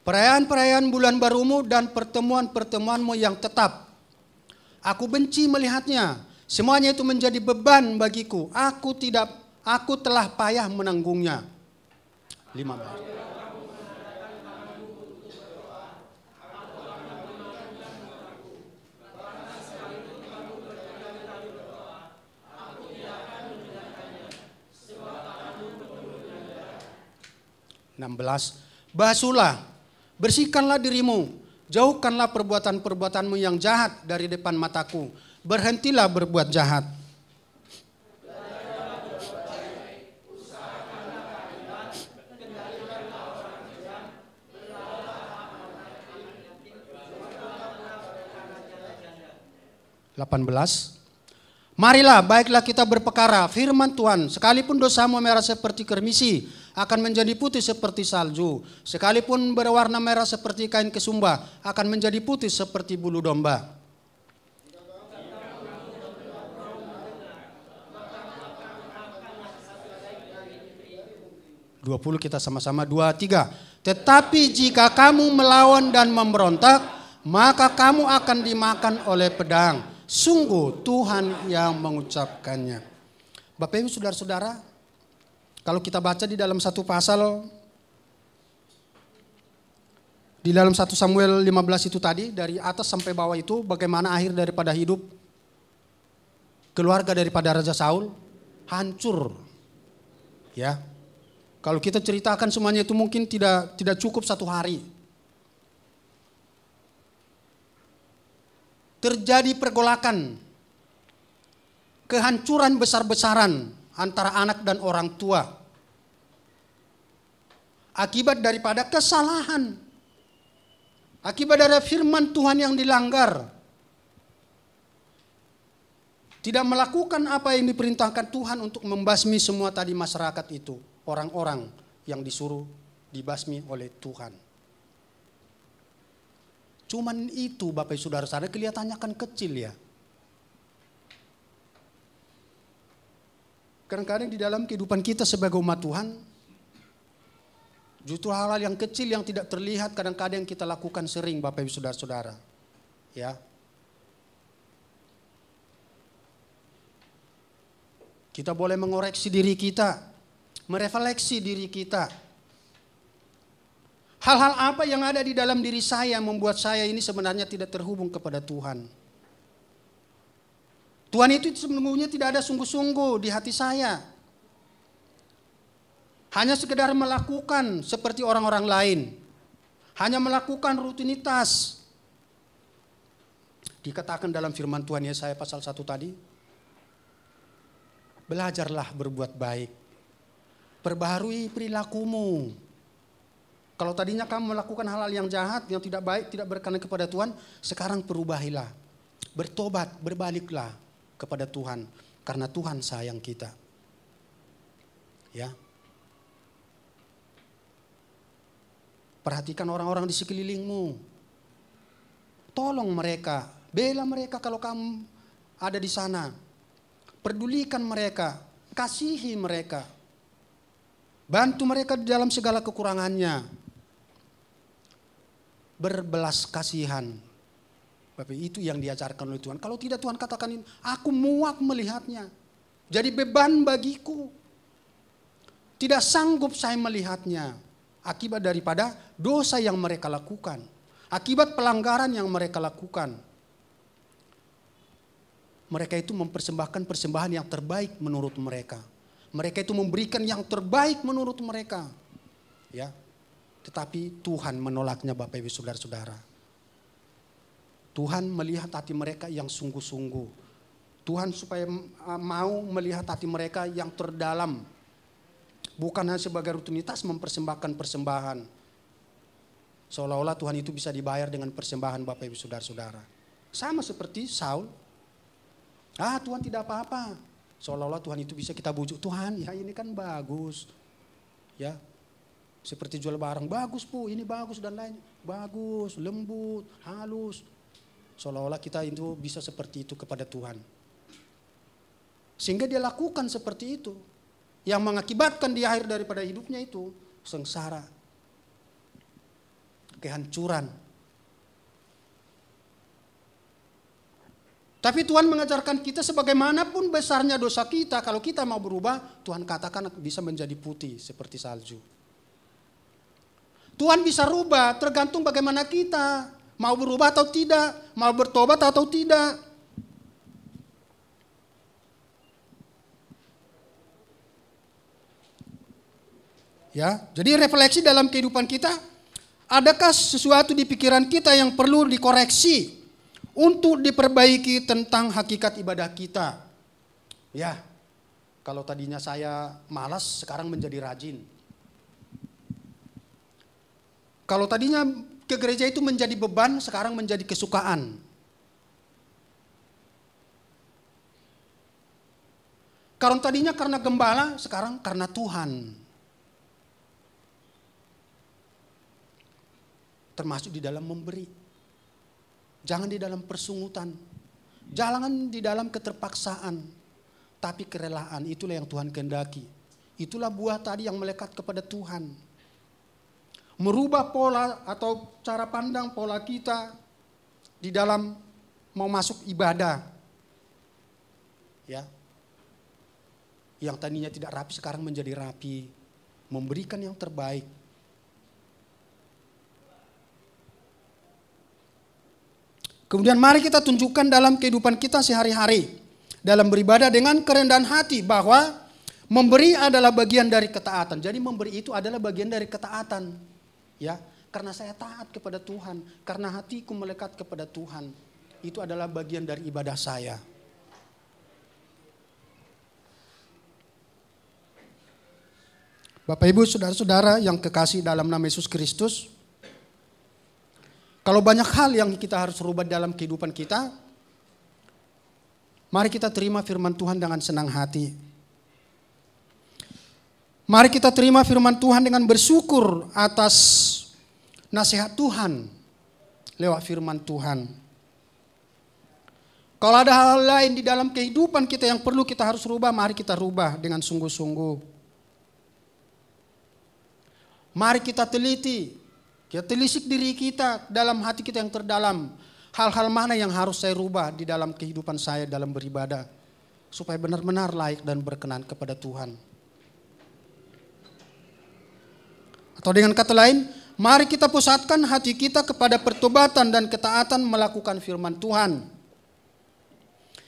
Perayaan-perayaan bulan barumu dan pertemuan-pertemuanmu yang tetap. Aku benci melihatnya. Semuanya itu menjadi beban bagiku. Aku telah payah menanggungnya. 15. Basuhlah, bersihkanlah dirimu, Jauhkanlah perbuatan-perbuatanmu yang jahat dari depan mataku. Berhentilah berbuat jahat. Marilah, baiklah kita berperkara, firman Tuhan, sekalipun dosamu merah seperti kermisi, akan menjadi putih seperti salju. Sekalipun berwarna merah seperti kain kesumba, akan menjadi putih seperti bulu domba. (20) kita sama-sama, 2, 3. Tetapi jika kamu melawan dan memberontak, maka kamu akan dimakan oleh pedang. Sungguh Tuhan yang mengucapkannya. Bapak Ibu saudara-saudara, kalau kita baca di dalam satu pasal, di dalam 1 Samuel 15 itu tadi, dari atas sampai bawah itu, bagaimana akhir daripada hidup keluarga daripada Raja Saul, hancur. Ya, kalau kita ceritakan semuanya itu mungkin tidak cukup 1 hari. Terjadi pergolakan, kehancuran besar-besaran antara anak dan orang tua. Akibat daripada kesalahan. Akibat dari firman Tuhan yang dilanggar. Tidak melakukan apa yang diperintahkan Tuhan untuk membasmi semua tadi masyarakat itu. Orang-orang yang disuruh dibasmi oleh Tuhan. Cuman itu Bapak Ibu saudara-saudara, kelihatannya kan kecil ya. Kadang-kadang di dalam kehidupan kita sebagai umat Tuhan, justru hal-hal yang kecil yang tidak terlihat kadang-kadang kita lakukan sering Bapak Ibu saudara-saudara. Ya. Kita boleh mengoreksi diri kita, merefleksi diri kita. Hal-hal apa yang ada di dalam diri saya membuat saya ini sebenarnya tidak terhubung kepada Tuhan. Tuhan itu sebenarnya tidak ada sungguh-sungguh di hati saya. Hanya sekedar melakukan seperti orang-orang lain. Hanya melakukan rutinitas. Dikatakan dalam firman Tuhan Yesaya pasal 1 tadi. Belajarlah berbuat baik. Perbaharui perilakumu. Kalau tadinya kamu melakukan hal-hal yang jahat, yang tidak baik, tidak berkenan kepada Tuhan, sekarang perubahilah. Bertobat, berbaliklah kepada Tuhan. Karena Tuhan sayang kita. Ya. Perhatikan orang-orang di sekelilingmu. Tolong mereka, bela mereka kalau kamu ada di sana. Pedulikan mereka, kasihi mereka. Bantu mereka di dalam segala kekurangannya. Berbelas kasihan. Bapak, itu yang diajarkan oleh Tuhan. Kalau tidak Tuhan katakan ini, aku muak melihatnya. Jadi beban bagiku. Tidak sanggup saya melihatnya. Akibat daripada dosa yang mereka lakukan. Akibat pelanggaran yang mereka lakukan. Mereka itu mempersembahkan persembahan yang terbaik menurut mereka. Mereka itu memberikan yang terbaik menurut mereka. Ya. Tetapi Tuhan menolaknya Bapak Ibu saudara-saudara. Tuhan melihat hati mereka yang sungguh-sungguh. Tuhan supaya mau melihat hati mereka yang terdalam. Bukan hanya sebagai rutinitas mempersembahkan persembahan. Seolah-olah Tuhan itu bisa dibayar dengan persembahan Bapak Ibu saudara-saudara. Sama seperti Saul. Tuhan tidak apa-apa. Seolah-olah Tuhan itu bisa kita bujuk. Tuhan ya ini kan bagus. Ya. Seperti jual barang, bagus Bu, ini bagus dan lain. Bagus, lembut, halus. Seolah-olah kita itu bisa seperti itu kepada Tuhan. Sehingga dia lakukan seperti itu. Yang mengakibatkan di akhir daripada hidupnya itu sengsara. Kehancuran. Tapi Tuhan mengajarkan kita sebagaimanapun besarnya dosa kita, kalau kita mau berubah, Tuhan katakan bisa menjadi putih seperti salju. Tuhan bisa rubah tergantung bagaimana kita. Mau berubah atau tidak. Mau bertobat atau tidak. Ya, jadi refleksi dalam kehidupan kita. Adakah sesuatu di pikiran kita yang perlu dikoreksi untuk diperbaiki tentang hakikat ibadah kita? Ya, kalau tadinya saya malas, sekarang menjadi rajin. Kalau tadinya ke gereja itu menjadi beban, sekarang menjadi kesukaan. Kalau tadinya karena gembala, sekarang karena Tuhan. Termasuk di dalam memberi. Jangan di dalam persungutan. Jangan di dalam keterpaksaan. Tapi kerelaan, itulah yang Tuhan kehendaki. Itulah buah tadi yang melekat kepada Tuhan. Merubah pola atau cara pandang pola kita di dalam mau masuk ibadah. Ya. Yang tadinya tidak rapi sekarang menjadi rapi. Memberikan yang terbaik. Kemudian mari kita tunjukkan dalam kehidupan kita sehari-hari. Dalam beribadah dengan kerendahan hati bahwa memberi adalah bagian dari ketaatan. Jadi memberi itu adalah bagian dari ketaatan. Ya, karena saya taat kepada Tuhan, karena hatiku melekat kepada Tuhan. Itu adalah bagian dari ibadah saya. Bapak Ibu, saudara-saudara yang kekasih dalam nama Yesus Kristus, kalau banyak hal yang kita harus rubah dalam kehidupan kita, mari kita terima firman Tuhan dengan senang hati. Mari kita terima firman Tuhan dengan bersyukur atas nasihat Tuhan lewat firman Tuhan. Kalau ada hal lain di dalam kehidupan kita yang perlu kita harus rubah, mari kita rubah dengan sungguh-sungguh. Mari kita teliti, kita telisik diri kita dalam hati kita yang terdalam. Hal-hal mana yang harus saya rubah di dalam kehidupan saya dalam beribadah. Supaya benar-benar layak dan berkenan kepada Tuhan. Atau dengan kata lain, mari kita pusatkan hati kita kepada pertobatan dan ketaatan melakukan firman Tuhan.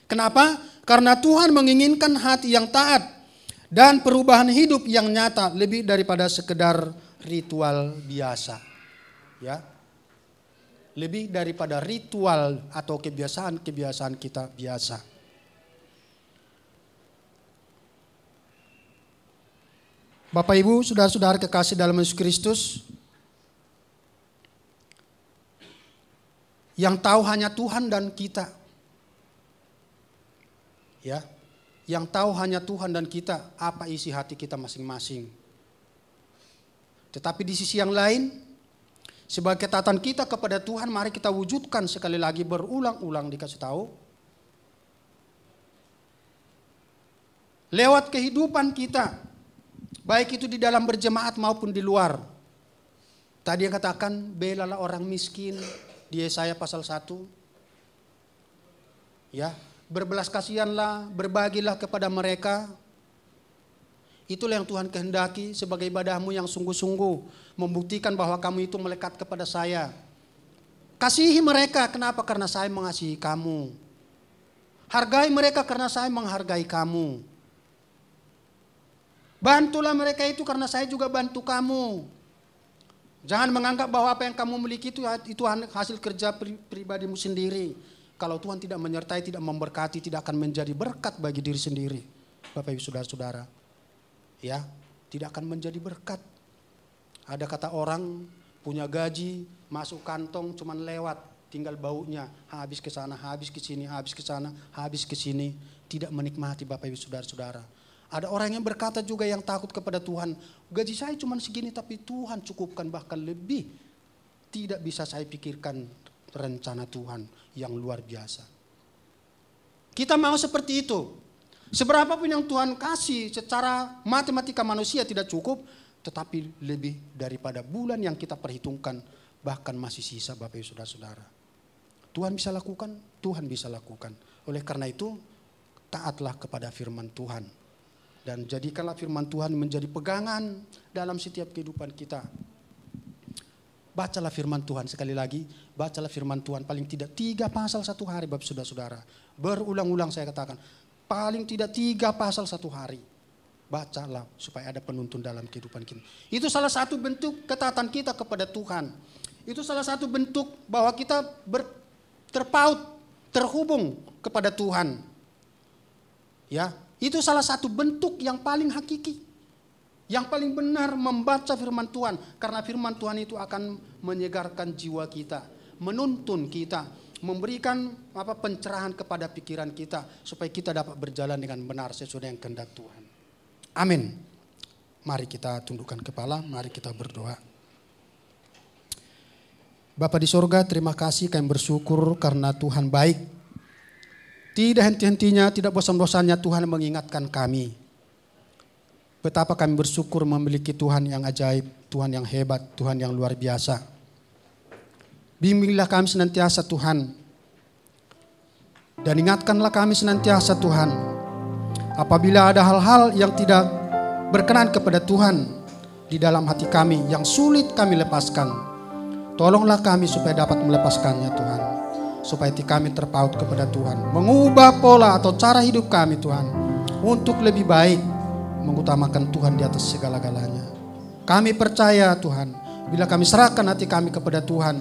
Kenapa? Karena Tuhan menginginkan hati yang taat dan perubahan hidup yang nyata lebih daripada sekedar ritual biasa. Ya. Lebih daripada ritual atau kebiasaan-kebiasaan kita biasa. Bapak Ibu, saudara-saudara kekasih dalam Yesus Kristus, yang tahu hanya Tuhan dan kita. Ya, yang tahu hanya Tuhan dan kita, apa isi hati kita masing-masing. Tetapi di sisi yang lain, sebagai ketaatan kita kepada Tuhan, mari kita wujudkan sekali lagi berulang-ulang dikasih tahu. Lewat kehidupan kita, baik itu di dalam berjemaat maupun di luar. Tadi yang katakan, belalah orang miskin di Yesaya pasal 1. Ya, berbelas kasihanlah, berbagilah kepada mereka. Itulah yang Tuhan kehendaki sebagai ibadahmu yang sungguh-sungguh. Membuktikan bahwa kamu itu melekat kepada saya. Kasihi mereka, kenapa? Karena saya mengasihi kamu. Hargai mereka karena saya menghargai kamu. Bantulah mereka itu karena saya juga bantu kamu. Jangan menganggap bahwa apa yang kamu miliki itu hasil kerja pribadimu sendiri. Kalau Tuhan tidak menyertai, tidak memberkati, tidak akan menjadi berkat bagi diri sendiri. Bapak Ibu saudara-saudara. Ya, tidak akan menjadi berkat. Ada kata orang punya gaji, masuk kantong cuman lewat, tinggal baunya, habis ke sana, habis ke sini, habis ke sana, habis ke sini, tidak menikmati Bapak Ibu saudara-saudara. Ada orang yang berkata juga yang takut kepada Tuhan, gaji saya cuma segini tapi Tuhan cukupkan bahkan lebih. Tidak bisa saya pikirkan rencana Tuhan yang luar biasa. Kita mau seperti itu. Seberapapun yang Tuhan kasih secara matematika manusia tidak cukup, tetapi lebih daripada bulan yang kita perhitungkan, bahkan masih sisa Bapak Ibu saudara-saudara. Tuhan bisa lakukan, Tuhan bisa lakukan. Oleh karena itu, taatlah kepada firman Tuhan. Dan jadikanlah firman Tuhan menjadi pegangan dalam setiap kehidupan kita. Bacalah firman Tuhan sekali lagi. Bacalah firman Tuhan paling tidak 3 pasal satu hari Bapak saudara-saudara. Berulang-ulang saya katakan. Paling tidak 3 pasal satu hari. Bacalah supaya ada penuntun dalam kehidupan kita. Itu salah satu bentuk ketaatan kita kepada Tuhan. Itu salah satu bentuk bahwa kita terpaut, terhubung kepada Tuhan. Ya, itu salah satu bentuk yang paling hakiki. Yang paling benar membaca firman Tuhan. Karena firman Tuhan itu akan menyegarkan jiwa kita, menuntun kita, memberikan pencerahan kepada pikiran kita supaya kita dapat berjalan dengan benar sesuai dengan kehendak Tuhan. Amin. Mari kita tundukkan kepala, mari kita berdoa. Bapa di sorga, terima kasih, kami bersyukur karena Tuhan baik. Tidak henti-hentinya, tidak bosan-bosannya Tuhan mengingatkan kami. Betapa kami bersyukur memiliki Tuhan yang ajaib, Tuhan yang hebat, Tuhan yang luar biasa. Bimbinglah kami senantiasa Tuhan. Dan ingatkanlah kami senantiasa Tuhan. Apabila ada hal-hal yang tidak berkenan kepada Tuhan di dalam hati kami yang sulit kami lepaskan, tolonglah kami supaya dapat melepaskannya Tuhan. Supaya hati kami terpaut kepada Tuhan. Mengubah pola atau cara hidup kami Tuhan. Untuk lebih baik mengutamakan Tuhan di atas segala-galanya. Kami percaya Tuhan, bila kami serahkan hati kami kepada Tuhan,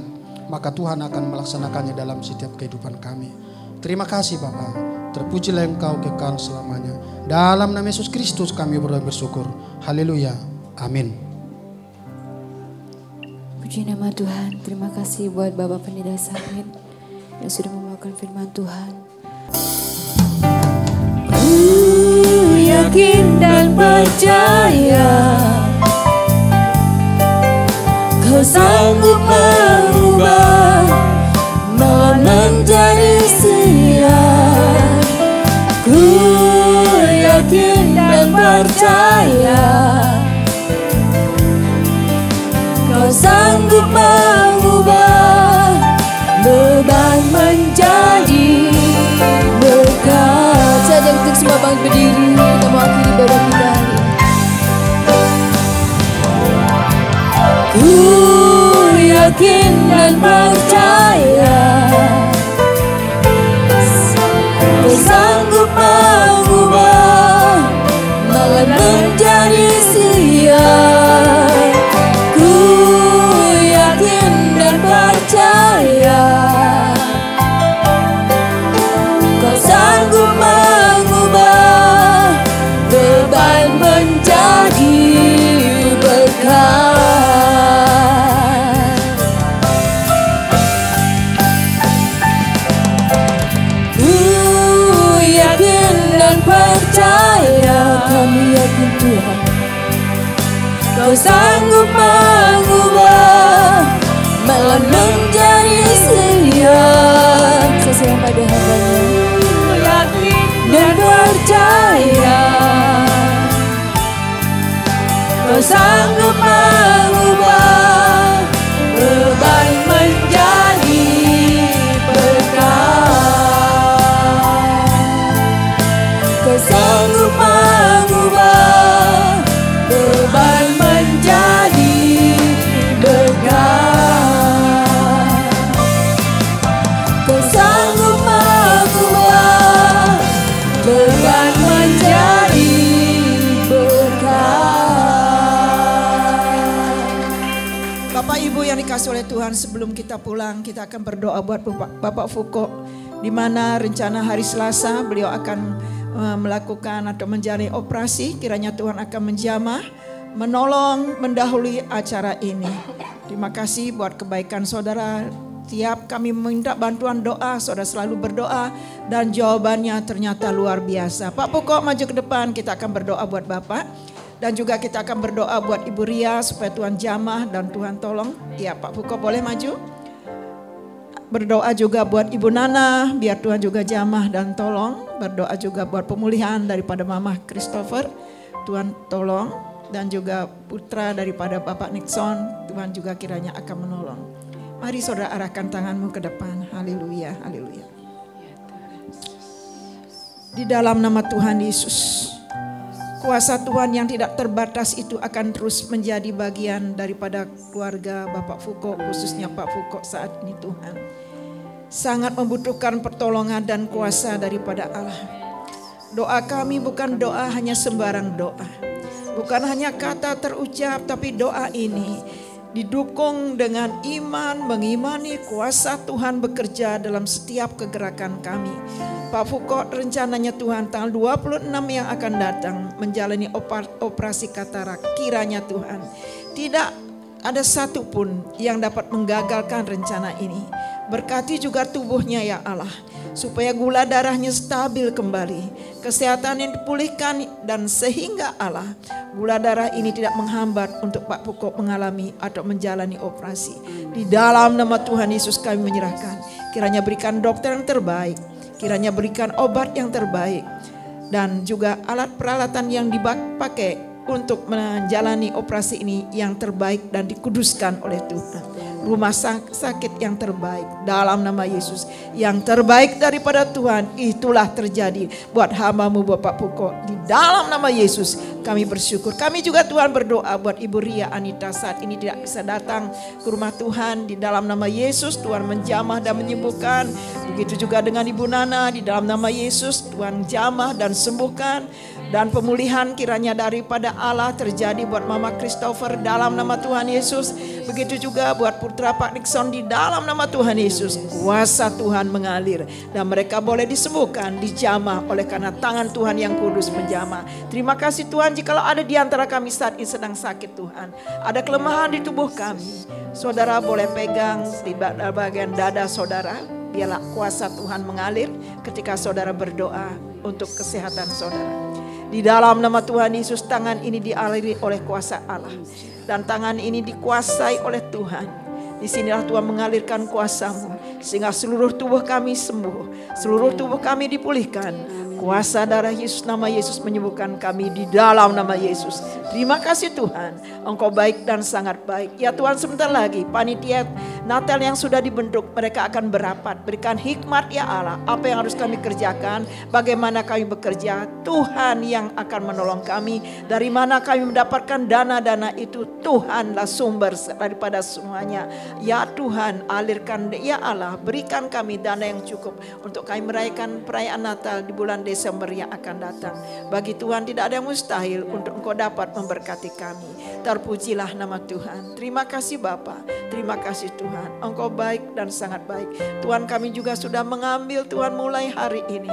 maka Tuhan akan melaksanakannya dalam setiap kehidupan kami. Terima kasih Bapa. Terpujilah Engkau kekal selamanya. Dalam nama Yesus Kristus kami bersyukur. Haleluya. Amin. Puji nama Tuhan. Terima kasih buat Bapak Pendeta Samin yang sudah membawakan firman Tuhan. Ku yakin dan percaya Kau sanggup mengubah malam menjadi siang. Ku yakin dan percaya Kau sanggup mengubah beban menjadi berkat. Saja untuk semua bangkit berdiri, kita mengakhiri ibadah kita hari ini. Ku yakin dan percaya Kau sanggup mengubah malam menjadi siang. Ku yakin dan percaya Kau sanggup mengubah beban menjadi berkat. Kami yakin Tuhan Kau sanggup mengubah malam menjadi siang. Sesuai pada hamba-Nya. Yakin dan percaya Kau sanggup mengubah beban menjadi berkat. Kau sanggup mengubah beban menjadi berkat. Kau sanggup mengubah beban menjadi berkat. Bapak Ibu yang dikasih oleh Tuhan, sebelum kita pulang kita akan berdoa buat Bapak Fuko, di mana rencana hari Selasa beliau akan melakukan atau menjalani operasi. Kiranya Tuhan akan menjamah, menolong, mendahului acara ini. Terima kasih buat kebaikan saudara. Tiap kami minta bantuan doa, saudara selalu berdoa dan jawabannya ternyata luar biasa. Pak Fuko maju ke depan, kita akan berdoa buat Bapak. Dan juga kita akan berdoa buat Ibu Ria supaya Tuhan jamah dan Tuhan tolong. Ya, Pak Fuko boleh maju. Berdoa juga buat Ibu Nana, biar Tuhan juga jamah dan tolong. Berdoa juga buat pemulihan daripada Mama Christopher, Tuhan tolong. Dan juga putra daripada Bapak Nixon, Tuhan juga kiranya akan menolong. Mari saudara arahkan tanganmu ke depan. Haleluya, haleluya. Di dalam nama Tuhan Yesus, kuasa Tuhan yang tidak terbatas itu akan terus menjadi bagian daripada keluarga Bapak Fuko, khususnya Pak Fuko saat ini Tuhan. Sangat membutuhkan pertolongan dan kuasa daripada Allah. Doa kami bukan doa hanya sembarang doa. Bukan hanya kata terucap, tapi doa ini didukung dengan iman, mengimani kuasa Tuhan bekerja dalam setiap kegerakan kami. Pak Fukot, rencananya Tuhan tanggal 26 yang akan datang menjalani operasi katarak. Kiranya Tuhan tidak ada satupun yang dapat menggagalkan rencana ini. Berkati juga tubuhnya ya Allah, supaya gula darahnya stabil kembali, kesehatan yang dipulihkan, dan sehingga Allah, gula darah ini tidak menghambat untuk Pak Fukot mengalami atau menjalani operasi. Di dalam nama Tuhan Yesus kami menyerahkan, kiranya berikan dokter yang terbaik, kiranya berikan obat yang terbaik, dan juga alat peralatan yang dipakai untuk menjalani operasi ini yang terbaik dan dikuduskan oleh Tuhan. Rumah sakit yang terbaik dalam nama Yesus, yang terbaik daripada Tuhan itulah terjadi buat hamba-Mu Bapak Fukot. Di dalam nama Yesus kami bersyukur. Kami juga Tuhan berdoa buat Ibu Ria Anita saat ini tidak bisa datang ke rumah Tuhan. Di dalam nama Yesus Tuhan menjamah dan menyembuhkan. Begitu juga dengan Ibu Nana, di dalam nama Yesus Tuhan jamah dan sembuhkan. Dan pemulihan kiranya daripada Allah terjadi buat Mama Christopher dalam nama Tuhan Yesus. Begitu juga buat putra Pak Nixon di dalam nama Tuhan Yesus. Kuasa Tuhan mengalir dan mereka boleh disembuhkan, dijamah oleh karena tangan Tuhan yang kudus menjamah. Terima kasih Tuhan, jikalau ada di antara kami saat ini sedang sakit Tuhan, ada kelemahan di tubuh kami, saudara boleh pegang di bagian dada saudara. Biarlah kuasa Tuhan mengalir ketika saudara berdoa untuk kesehatan saudara. Di dalam nama Tuhan Yesus, tangan ini dialiri oleh kuasa Allah. Dan tangan ini dikuasai oleh Tuhan. Disinilah Tuhan mengalirkan kuasa-Mu, sehingga seluruh tubuh kami sembuh, seluruh tubuh kami dipulihkan. Kuasa darah Yesus, nama Yesus menyembuhkan kami di dalam nama Yesus. Terima kasih Tuhan, Engkau baik dan sangat baik. Ya Tuhan, sebentar lagi panitia Natal yang sudah dibentuk, mereka akan berapat. Berikan hikmat ya Allah, apa yang harus kami kerjakan, bagaimana kami bekerja. Tuhan yang akan menolong kami. Dari mana kami mendapatkan dana-dana itu, Tuhanlah sumber daripada semuanya. Ya Tuhan, alirkan ya Allah, berikan kami dana yang cukup untuk kami merayakan perayaan Natal di bulan Desember yang akan datang. Bagi Tuhan tidak ada yang mustahil untuk Engkau dapat memberkati kami. Terpujilah nama Tuhan. Terima kasih Bapa, terima kasih Tuhan. Engkau baik dan sangat baik. Tuhan, kami juga sudah mengambil Tuhan mulai hari ini.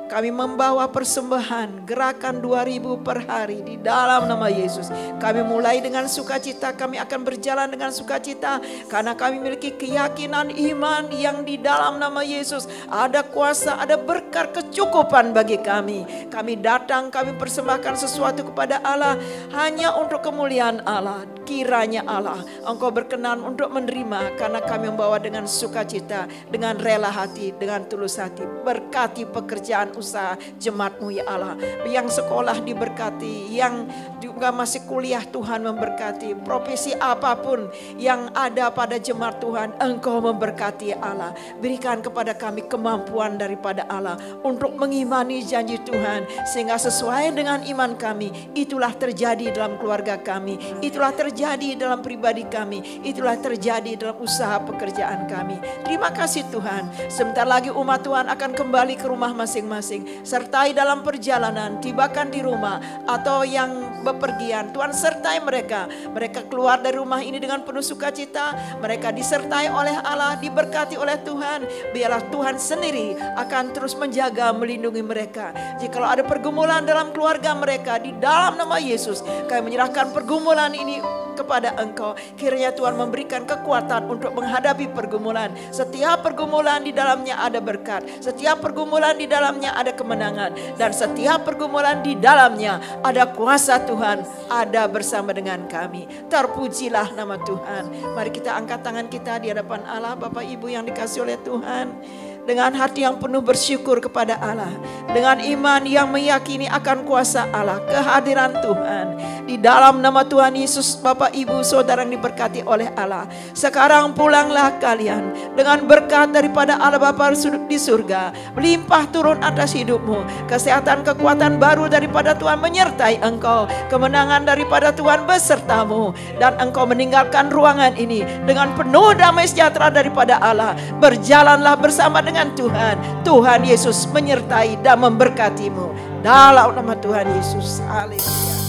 Kami membawa persembahan gerakan 2000 per hari di dalam nama Yesus. Kami mulai dengan sukacita, kami akan berjalan dengan sukacita karena kami memiliki keyakinan iman yang di dalam nama Yesus ada kuasa, ada berkat kecukupan bagi kami. Kami datang, kami persembahkan sesuatu kepada Allah hanya untuk kemuliaan Allah. Kiranya Allah, Engkau berkenan untuk menerima karena kami membawa dengan sukacita, dengan rela hati, dengan tulus hati. Berkati pekerjaan usaha jemaat-Mu ya Allah. Yang sekolah diberkati, yang juga masih kuliah Tuhan memberkati. Profesi apapun yang ada pada jemaat Tuhan, Engkau memberkati ya Allah. Berikan kepada kami kemampuan daripada Allah untuk mengimani janji Tuhan. Sehingga sesuai dengan iman kami, itulah terjadi dalam keluarga kami. Itulah terjadi dalam pribadi kami. Itulah terjadi dalam usaha pekerjaan kami. Terima kasih Tuhan. Sebentar lagi umat Tuhan akan kembali ke rumah masing-masing. Sertai dalam perjalanan, tibakan di rumah atau yang bepergian. Tuhan sertai mereka. Mereka keluar dari rumah ini dengan penuh sukacita. Mereka disertai oleh Allah, diberkati oleh Tuhan. Biarlah Tuhan sendiri akan terus menjaga, melindungi mereka. Jikalau ada pergumulan dalam keluarga mereka, di dalam nama Yesus, kami menyerahkan pergumulan ini kepada Engkau. Kiranya Tuhan memberikan kekuatan untuk menghadapi pergumulan. Setiap pergumulan di dalamnya ada berkat. Setiap pergumulan di dalamnya ada kemenangan. Dan setiap pergumulan di dalamnya ada kuasa Tuhan, ada bersama dengan kami. Terpujilah nama Tuhan. Mari kita angkat tangan kita di hadapan Allah. Bapak Ibu yang dikasihi oleh Tuhan, dengan hati yang penuh bersyukur kepada Allah, dengan iman yang meyakini akan kuasa Allah, kehadiran Tuhan. Di dalam nama Tuhan Yesus, Bapak Ibu Saudara yang diberkati oleh Allah, sekarang pulanglah kalian dengan berkat daripada Allah Bapa di surga, melimpah turun atas hidupmu. Kesehatan, kekuatan baru daripada Tuhan menyertai engkau, kemenangan daripada Tuhan besertamu, dan engkau meninggalkan ruangan ini dengan penuh damai sejahtera daripada Allah. Berjalanlah bersama dengan dengan Tuhan. Tuhan Yesus menyertai dan memberkatimu. Dalam nama Tuhan Yesus. Haleluya.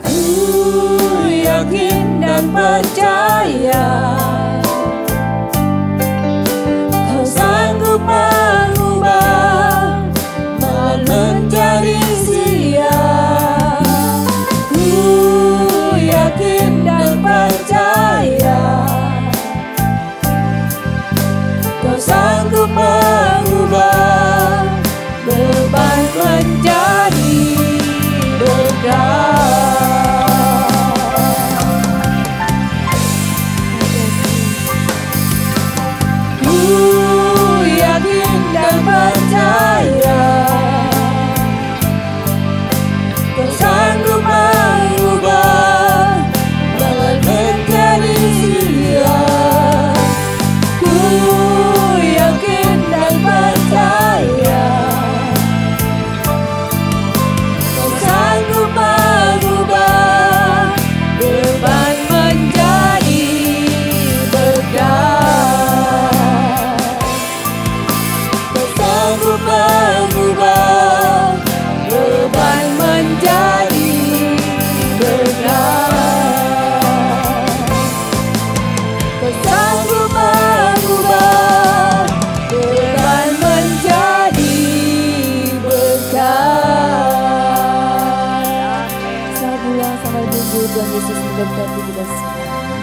Ku yakin dan percaya Kau sanggup mengubah malam menjadi siang. Ku yakin dan percaya Kau sanggup mengubah beban menjadi berkah. Dan percaya Kau sanggup mengubah malam menjadi siang. Ku yakin dan percaya Kau sanggup mengubah beban menjadi berkah. Mengubah beban menjadi berkah. Kau sanggup mengubah beban menjadi berkah. Selamat pulang, selamat tunggu Tuhan Yesus memberkati.